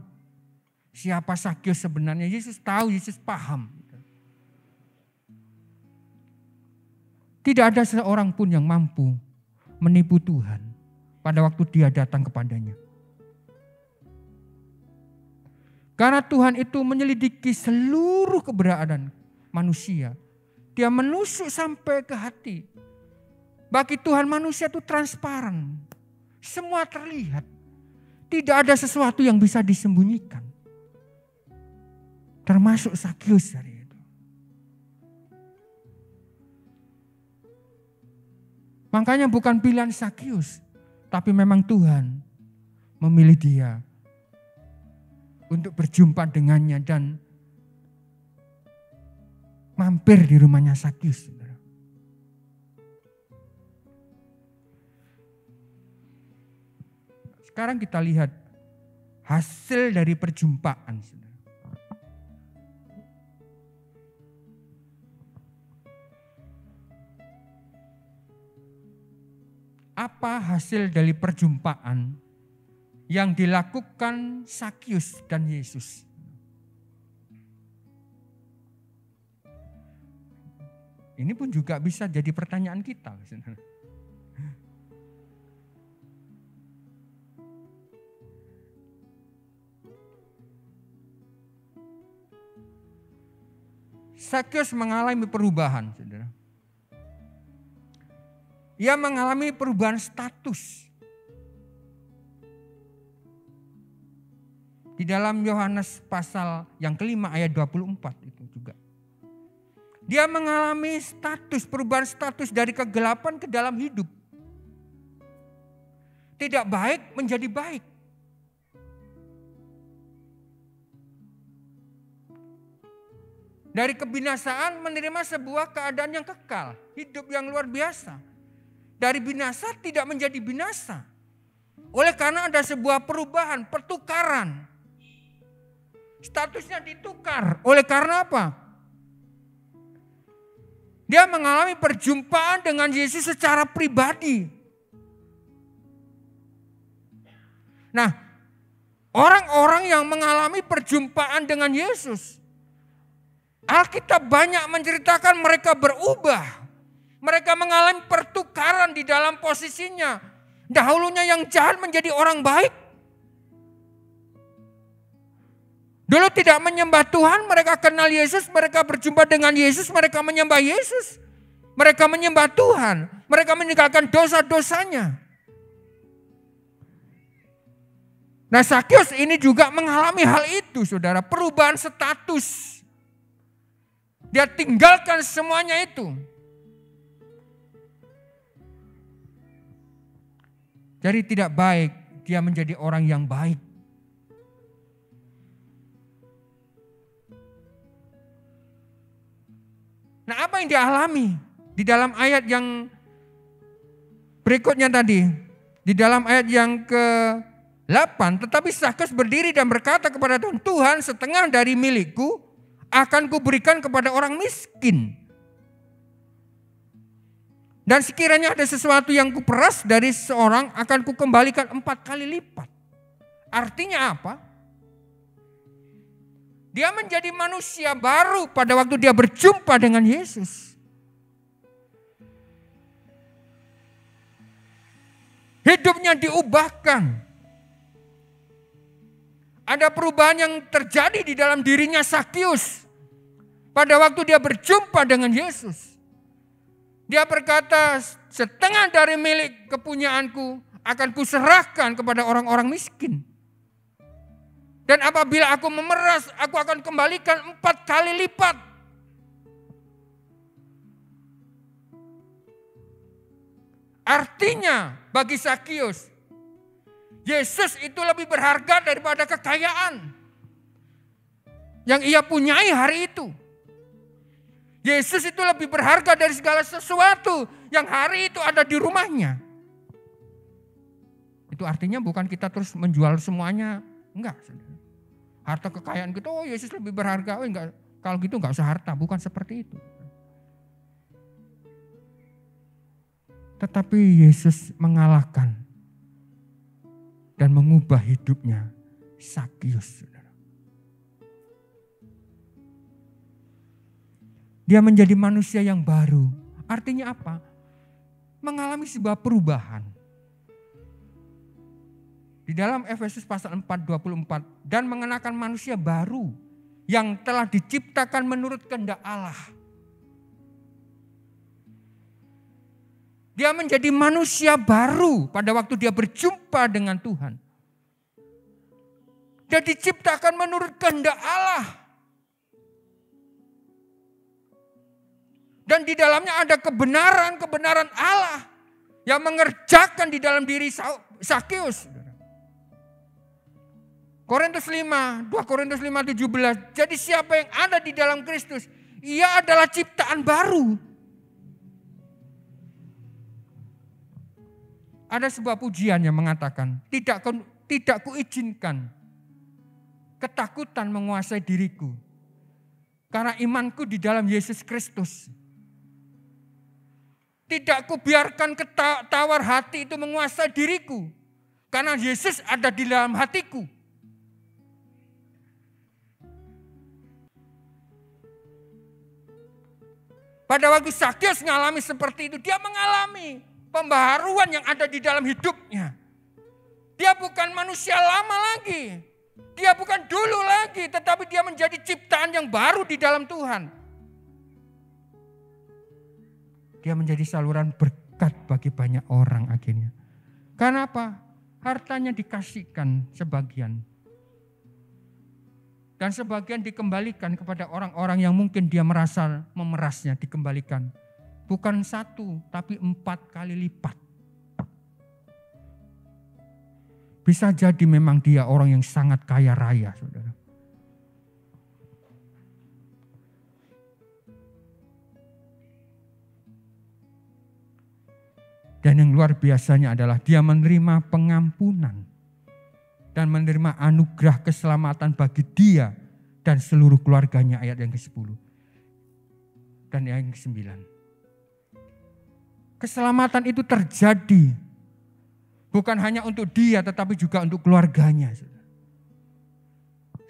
siapa Sakyus sebenarnya. Yesus tahu, Yesus paham. Tidak ada seorang pun yang mampu menipu Tuhan pada waktu Dia datang kepadanya. Karena Tuhan itu menyelidiki seluruh keberadaan manusia. Dia menusuk sampai ke hati. Bagi Tuhan manusia itu transparan. Semua terlihat. Tidak ada sesuatu yang bisa disembunyikan. Termasuk Sakyus hari itu. Makanya bukan pilihan Sakyus, tapi memang Tuhan memilih dia untuk berjumpa dengannya dan mampir di rumahnya Sakyus. Sekarang kita lihat hasil dari perjumpaan. Apa hasil dari perjumpaan yang dilakukan Sakyus dan Yesus? Ini pun juga bisa jadi pertanyaan kita. Sakyus mengalami perubahan, saudara. Ia mengalami perubahan status. Di dalam Yohanes pasal yang kelima ayat 24 itu juga. Dia mengalami perubahan status dari kegelapan ke dalam hidup. Tidak baik menjadi baik. Dari kebinasaan menerima sebuah keadaan yang kekal. Hidup yang luar biasa. Dari binasa tidak menjadi binasa. Oleh karena ada sebuah perubahan, pertukaran. Statusnya ditukar. Oleh karena apa? Dia mengalami perjumpaan dengan Yesus secara pribadi. Nah, orang-orang yang mengalami perjumpaan dengan Yesus, Alkitab banyak menceritakan mereka berubah. Mereka mengalami pertukaran di dalam posisinya. Dahulunya yang jahat menjadi orang baik. Dulu tidak menyembah Tuhan, mereka kenal Yesus, mereka berjumpa dengan Yesus, mereka menyembah Yesus. Mereka menyembah Tuhan, mereka meninggalkan dosa-dosanya. Nah, Sakius ini juga mengalami hal itu, saudara, perubahan status. Dia tinggalkan semuanya itu. Jadi tidak baik dia menjadi orang yang baik. Nah, apa yang dia alami di dalam ayat yang berikutnya tadi? Di dalam ayat yang ke-8, tetapi Sakius berdiri dan berkata kepada Tuhan, Tuhan, setengah dari milikku akan kuberikan kepada orang miskin. Dan sekiranya ada sesuatu yang kuperas dari seorang akan kukembalikan 4 kali lipat. Artinya apa? Dia menjadi manusia baru pada waktu dia berjumpa dengan Yesus. Hidupnya diubahkan. Ada perubahan yang terjadi di dalam dirinya Sakius pada waktu dia berjumpa dengan Yesus. Dia berkata, setengah dari milik kepunyaanku akan kuserahkan kepada orang-orang miskin. Dan apabila aku memeras, aku akan kembalikan 4 kali lipat. Artinya bagi Sakius, Yesus itu lebih berharga daripada kekayaan yang ia punyai hari itu. Yesus itu lebih berharga dari segala sesuatu yang hari itu ada di rumahnya. Itu artinya bukan kita terus menjual semuanya. Enggak. Harta kekayaan kita, oh Yesus lebih berharga. Oh enggak, kalau gitu enggak usah harta. Bukan seperti itu. Tetapi Yesus mengalahkan dan mengubah hidupnya Sakius. Dia menjadi manusia yang baru. Artinya apa? Mengalami sebuah perubahan. Di dalam Efesus pasal 4:24, dan mengenakan manusia baru yang telah diciptakan menurut kehendak Allah. Dia menjadi manusia baru pada waktu dia berjumpa dengan Tuhan. Dia diciptakan menurut kehendak Allah. Dan di dalamnya ada kebenaran Allah yang mengerjakan di dalam diri Sakius. Korintus 5, 2 Korintus 5:17. Jadi siapa yang ada di dalam Kristus, ia adalah ciptaan baru. Ada sebuah pujian yang mengatakan, tidak kuizinkan ketakutan menguasai diriku. Karena imanku di dalam Yesus Kristus. Tidak kubiarkan tawar hati itu menguasai diriku. Karena Yesus ada di dalam hatiku. Pada waktu Sakius mengalami seperti itu, dia mengalami pembaharuan yang ada di dalam hidupnya. Dia bukan manusia lama lagi. Dia bukan dulu lagi, tetapi dia menjadi ciptaan yang baru di dalam Tuhan. Dia menjadi saluran berkat bagi banyak orang akhirnya. Karena apa? Hartanya dikasihkan sebagian. Dan sebagian dikembalikan kepada orang-orang yang mungkin dia merasa memerasnya, dikembalikan. Bukan 1, tapi 4 kali lipat. Bisa jadi memang dia orang yang sangat kaya raya, saudara. Dan yang luar biasanya adalah dia menerima pengampunan dan menerima anugerah keselamatan bagi dia dan seluruh keluarganya, ayat yang ke-10 dan yang ke-9. Keselamatan itu terjadi bukan hanya untuk dia tetapi juga untuk keluarganya.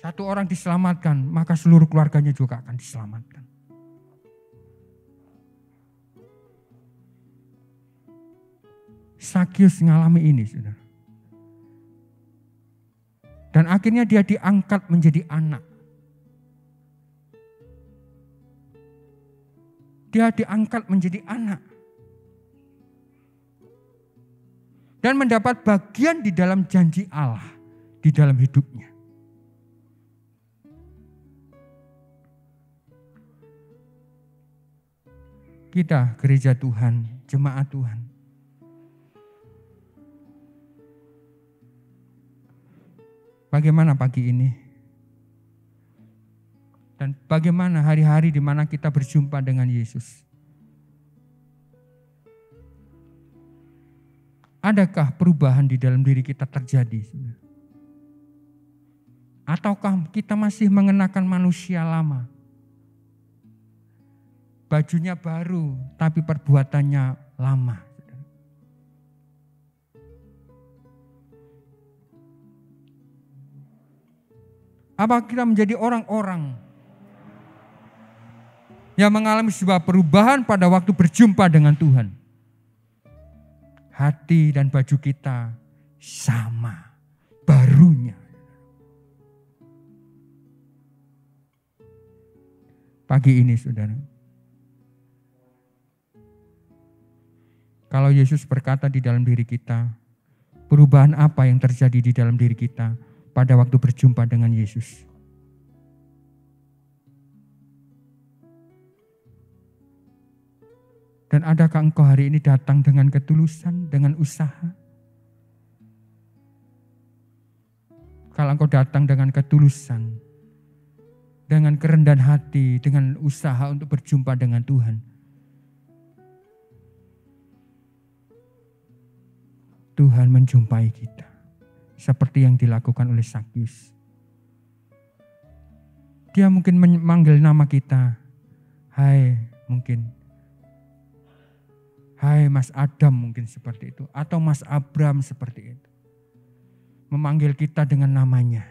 Satu orang diselamatkan, maka seluruh keluarganya juga akan diselamatkan. Sakyus mengalami ini, saudara. Dan akhirnya dia diangkat menjadi anak. Dia diangkat menjadi anak. Dan mendapat bagian di dalam janji Allah di dalam hidupnya. Kita gereja Tuhan, jemaat Tuhan. Bagaimana pagi ini? Dan bagaimana hari-hari di mana kita berjumpa dengan Yesus? Adakah perubahan di dalam diri kita terjadi? Ataukah kita masih mengenakan manusia lama? Bajunya baru, tapi perbuatannya lama. Apa kita menjadi orang-orang yang mengalami sebuah perubahan pada waktu berjumpa dengan Tuhan? Hati dan baju kita sama, barunya. Pagi ini, saudara, kalau Yesus berkata di dalam diri kita, perubahan apa yang terjadi di dalam diri kita pada waktu berjumpa dengan Yesus? Dan adakah engkau hari ini datang dengan ketulusan, dengan usaha? Kalau engkau datang dengan ketulusan, dengan kerendahan hati, dengan usaha untuk berjumpa dengan Tuhan, Tuhan menjumpai kita. Seperti yang dilakukan oleh Sakyus. Dia mungkin memanggil nama kita. Hai, mungkin. Hai Mas Adam, mungkin seperti itu. Atau Mas Abram, seperti itu. Memanggil kita dengan namanya.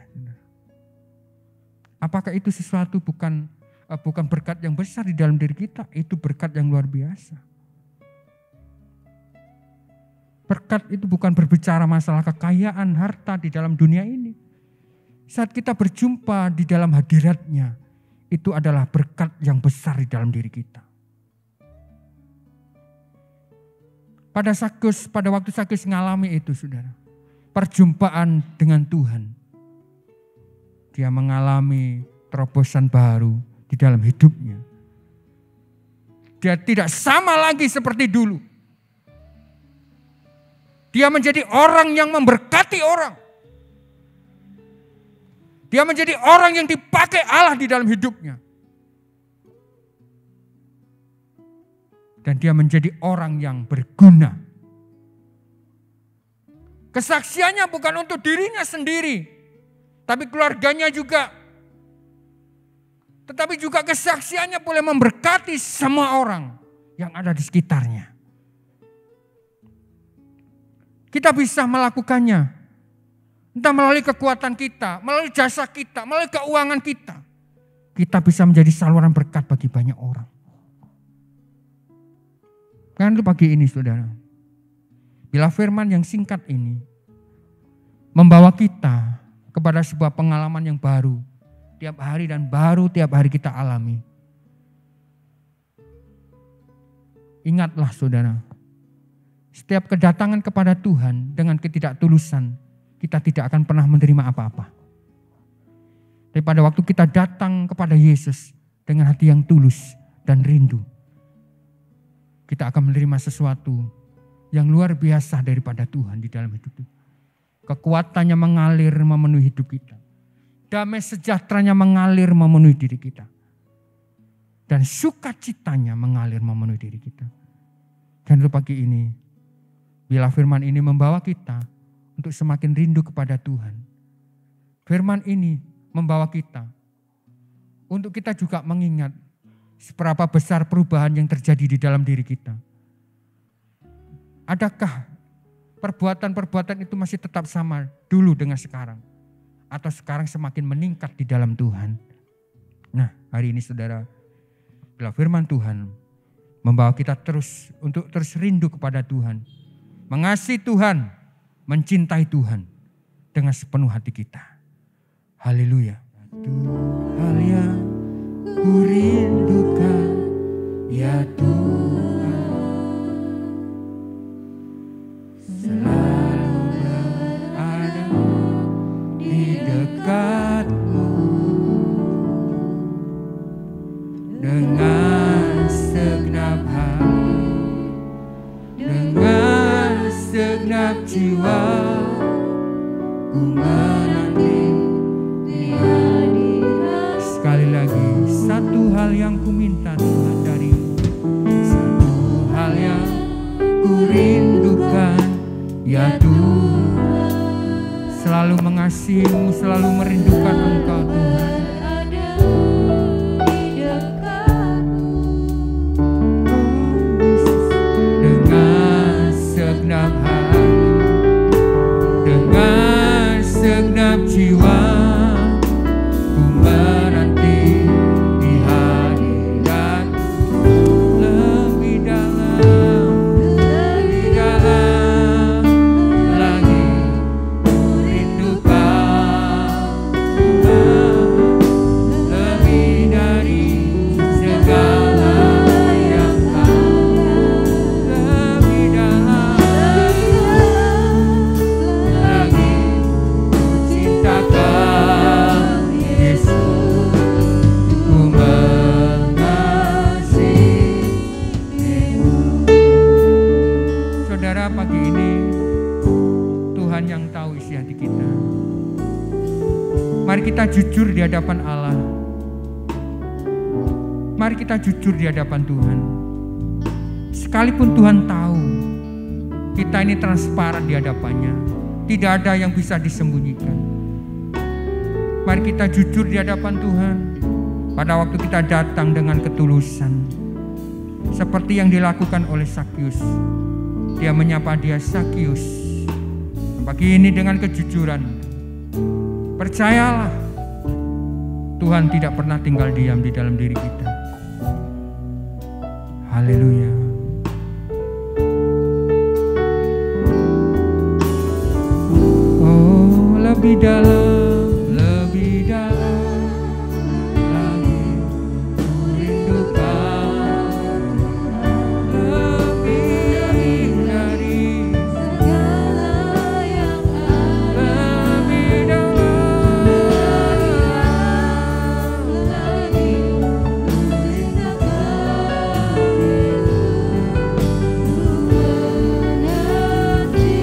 Apakah itu sesuatu bukan berkat yang besar di dalam diri kita? Itu berkat yang luar biasa. Berkat itu bukan berbicara masalah kekayaan, harta di dalam dunia ini. Saat kita berjumpa di dalam hadiratnya, itu adalah berkat yang besar di dalam diri kita. Pada waktu Sakyus mengalami itu, saudara, perjumpaan dengan Tuhan, dia mengalami terobosan baru di dalam hidupnya. Dia tidak sama lagi seperti dulu. Dia menjadi orang yang memberkati orang. Dia menjadi orang yang dipakai Allah di dalam hidupnya. Dan dia menjadi orang yang berguna. Kesaksiannya bukan untuk dirinya sendiri, tapi keluarganya juga. Tetapi juga kesaksiannya boleh memberkati semua orang yang ada di sekitarnya. Kita bisa melakukannya. Entah melalui kekuatan kita, melalui jasa kita, melalui keuangan kita. Kita bisa menjadi saluran berkat bagi banyak orang. Kan itu pagi ini, saudara. Bila firman yang singkat ini membawa kita kepada sebuah pengalaman yang baru tiap hari dan baru tiap hari kita alami. Ingatlah, saudara, setiap kedatangan kepada Tuhan dengan ketidaktulusan, kita tidak akan pernah menerima apa-apa. Tapi pada waktu kita datang kepada Yesus dengan hati yang tulus dan rindu, kita akan menerima sesuatu yang luar biasa daripada Tuhan di dalam hidup kita. Kekuatannya mengalir memenuhi hidup kita. Damai sejahteranya mengalir memenuhi diri kita. Dan sukacitanya mengalir memenuhi diri kita. Dan untuk pagi ini, bila firman ini membawa kita untuk semakin rindu kepada Tuhan. Firman ini membawa kita untuk kita juga mengingat seberapa besar perubahan yang terjadi di dalam diri kita. Adakah perbuatan-perbuatan itu masih tetap sama dulu dengan sekarang? Atau sekarang semakin meningkat di dalam Tuhan? Nah, hari ini saudara, bila firman Tuhan membawa kita terus untuk terus rindu kepada Tuhan. Mengasihi Tuhan, mencintai Tuhan dengan sepenuh hati kita. Haleluya. Hal yang ku rindukan, ya Tuhan, selalu berada di dekat-Mu dengan segenap hati, dengan segenap jiwa, ku menanti di hadirat. Sekali lagi, satu hal yang ku minta Tuhan dari-Mu, satu hal yang ku rindukan, ya Tuhan, selalu mengasihi-Mu, selalu merindukan Engkau Tuhan. Dengan segenap hati, dengan segenap jiwa, ku menanti di hadirat lebih dalam, lebih dalam lagi. Ku rindukan lebih dari segala yang ada, lebih dalam lagi. Ku cintakan Yesus, ku mengasihi-Mu. Saudara, pagi ini Tuhan yang tahu isi hati kita. Mari kita jujur di hadapan Allah. Mari kita jujur di hadapan Tuhan. Sekalipun Tuhan tahu kita ini transparan di hadapannya, tidak ada yang bisa disembunyikan. Mari kita jujur di hadapan Tuhan. Pada waktu kita datang dengan ketulusan, seperti yang dilakukan oleh Sakyus. Dia menyapa dia, Sakyus. Pagi ini dengan kejujuran, percayalah, Tuhan tidak pernah tinggal diam di dalam diri kita. Haleluya. Oh, lebih dalam, lebih dalam lagi ku rindukan, lebih dari segala yang ada, lebih dalam lagi ku rindukan.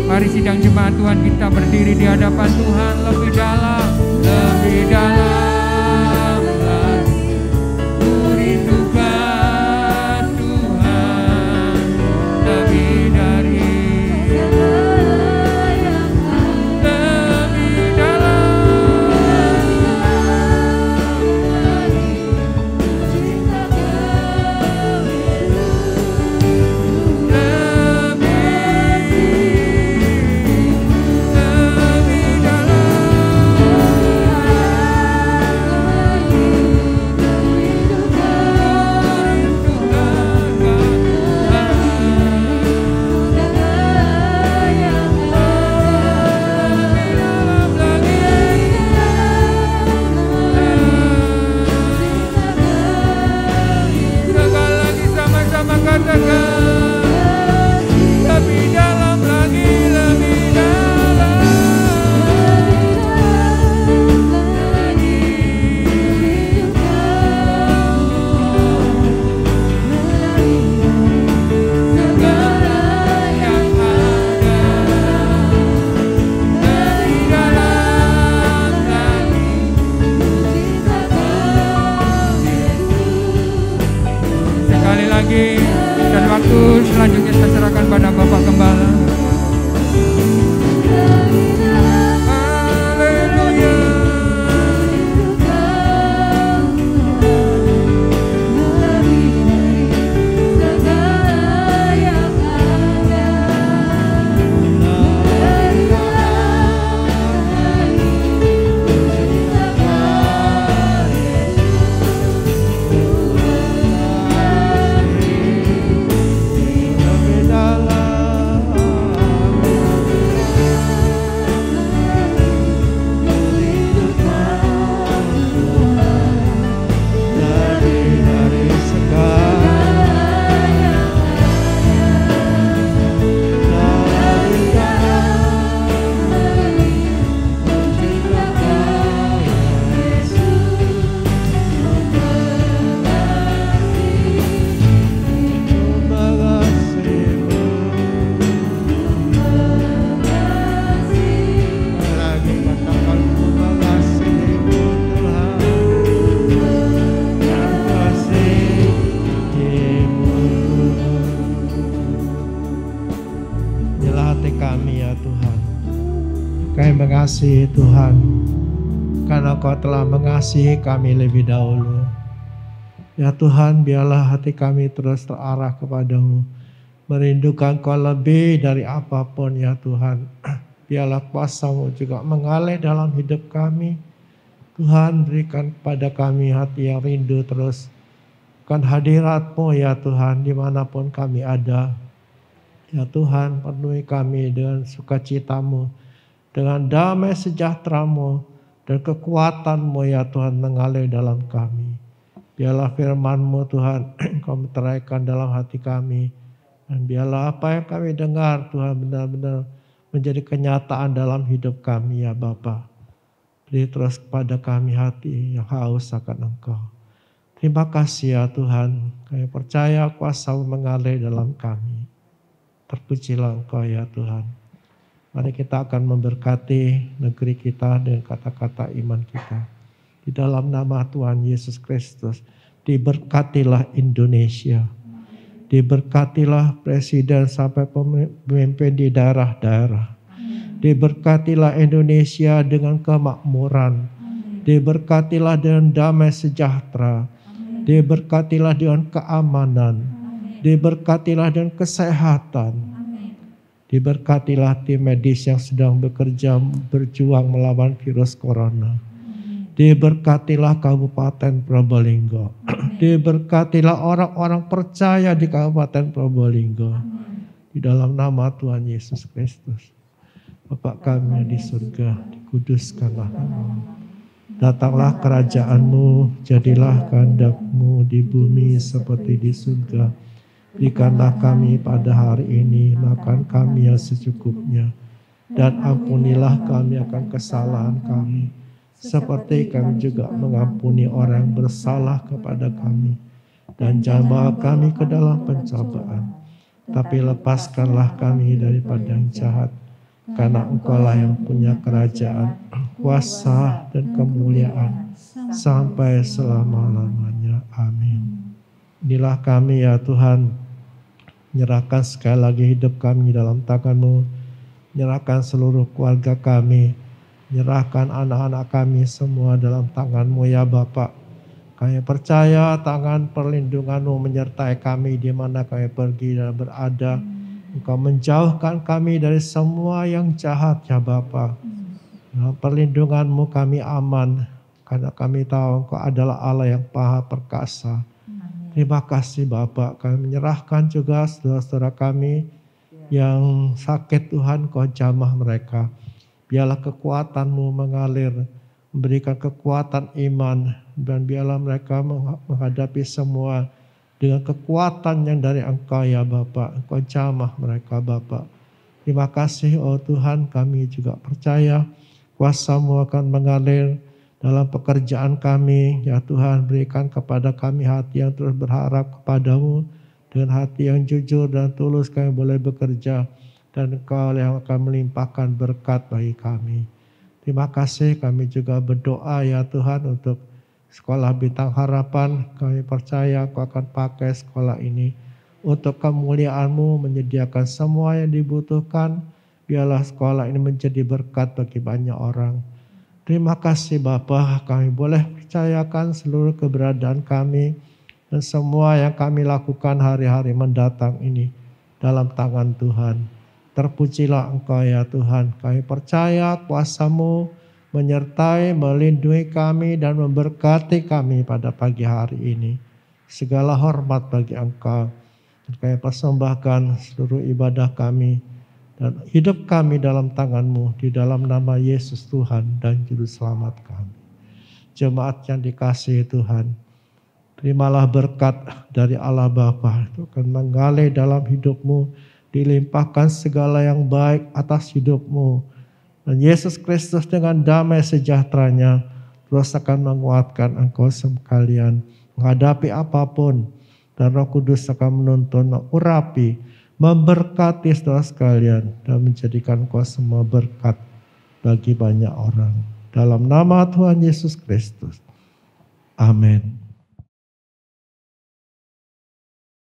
Mari sidang jemaat Tuhan, kita berdiri di hadapan Tuhan. Lebih dalam, lebih dalam lagi ku rindukan Tuhan, lebih dari segala yang ada, lebih dalam lagi ku cintakan Yesus, lebih dalam. lagi. Dan waktu selanjutnya saya serahkan pada Bapak Gembala. Mengasihi Tuhan, karena Kau telah mengasihi kami lebih dahulu. Ya Tuhan, biarlah hati kami terus terarah kepadamu, merindukan Kau lebih dari apapun ya Tuhan. Biarlah kuasa-Mu juga mengalir dalam hidup kami. Tuhan, berikan kepada kami hati yang rindu terus kan hadirat-Mu ya Tuhan, dimanapun kami ada. Ya Tuhan, penuhi kami dengan sukacita-Mu, dengan damai sejahtera-Mu dan kekuatan-Mu ya Tuhan mengalir dalam kami. Biarlah firman-Mu Tuhan Kau meteraikan dalam hati kami. Dan biarlah apa yang kami dengar Tuhan benar-benar menjadi kenyataan dalam hidup kami ya Bapa. Beri terus kepada kami hati yang haus akan Engkau. Terima kasih ya Tuhan. Kami percaya kuasa-Mu mengalir dalam kami. Terpujilah Engkau ya Tuhan. Mari kita akan memberkati negeri kita dengan kata-kata iman kita. Di dalam nama Tuhan Yesus Kristus, diberkatilah Indonesia. Diberkatilah presiden sampai pemimpin di daerah-daerah. Diberkatilah Indonesia dengan kemakmuran. Diberkatilah dengan damai sejahtera. Diberkatilah dengan keamanan. Diberkatilah dengan kesehatan. Diberkatilah tim medis yang sedang bekerja berjuang melawan virus corona. Diberkatilah Kabupaten Probolinggo. Diberkatilah orang-orang percaya di Kabupaten Probolinggo. Di dalam nama Tuhan Yesus Kristus. Bapa kami di surga, dikuduskanlah nama-Mu. Datanglah kerajaan-Mu, jadilah kehendak-Mu di bumi seperti di surga. Berikanlah kami pada hari ini makan kami yang secukupnya. Dan ampunilah kami akan kesalahan kami. Seperti kami juga mengampuni orang yang bersalah kepada kami. Dan jangan bawa kami ke dalam pencobaan. Tapi lepaskanlah kami daripada yang jahat. Karena Engkau-lah yang punya kerajaan, kuasa dan kemuliaan. Sampai selama-lamanya. Amin. Inilah kami ya Tuhan. Menyerahkan sekali lagi hidup kami dalam tangan-Mu. Menyerahkan seluruh keluarga kami. Menyerahkan anak-anak kami semua dalam tangan-Mu ya Bapa. Kami percaya tangan perlindungan-Mu menyertai kami di mana kami pergi dan berada. Engkau menjauhkan kami dari semua yang jahat ya Bapa. Dalam perlindungan-Mu kami aman. Karena kami tahu Engkau adalah Allah yang Maha Perkasa. Terima kasih Bapak, kami menyerahkan juga saudara-saudara kami yang sakit Tuhan, Kau jamah mereka. Biarlah kekuatan-Mu mengalir, memberikan kekuatan iman, dan biarlah mereka menghadapi semua dengan kekuatan yang dari Engkau ya Bapak. Engkau jamah mereka Bapak. Terima kasih oh Tuhan, kami juga percaya kuasa-Mu akan mengalir dalam pekerjaan kami, ya Tuhan berikan kepada kami hati yang terus berharap kepada-Mu. Dengan hati yang jujur dan tulus kami boleh bekerja. Dan Engkau yang akan melimpahkan berkat bagi kami. Terima kasih kami juga berdoa ya Tuhan untuk Sekolah Bintang Harapan, kami percaya Engkau akan pakai sekolah ini untuk kemuliaan-Mu, menyediakan semua yang dibutuhkan. Biarlah sekolah ini menjadi berkat bagi banyak orang. Terima kasih Bapa, kami boleh percayakan seluruh keberadaan kami dan semua yang kami lakukan hari-hari mendatang ini dalam tangan Tuhan. Terpujilah Engkau ya Tuhan, kami percaya kuasa-Mu menyertai, melindungi kami dan memberkati kami pada pagi hari ini. Segala hormat bagi Engkau. Kami persembahkan seluruh ibadah kami dan hidup kami dalam tangan-Mu, di dalam nama Yesus Tuhan dan Juru Selamat kami. Jemaat yang dikasihi Tuhan, terimalah berkat dari Allah Bapa, itu akan menggali dalam hidupmu, dilimpahkan segala yang baik atas hidupmu. Dan Yesus Kristus dengan damai sejahteranya terus akan menguatkan engkau sekalian menghadapi apapun. Dan Roh Kudus akan menuntun, mengurapi, memberkati saudara sekalian dan menjadikan engkau semua berkat bagi banyak orang. Dalam nama Tuhan Yesus Kristus. Amin.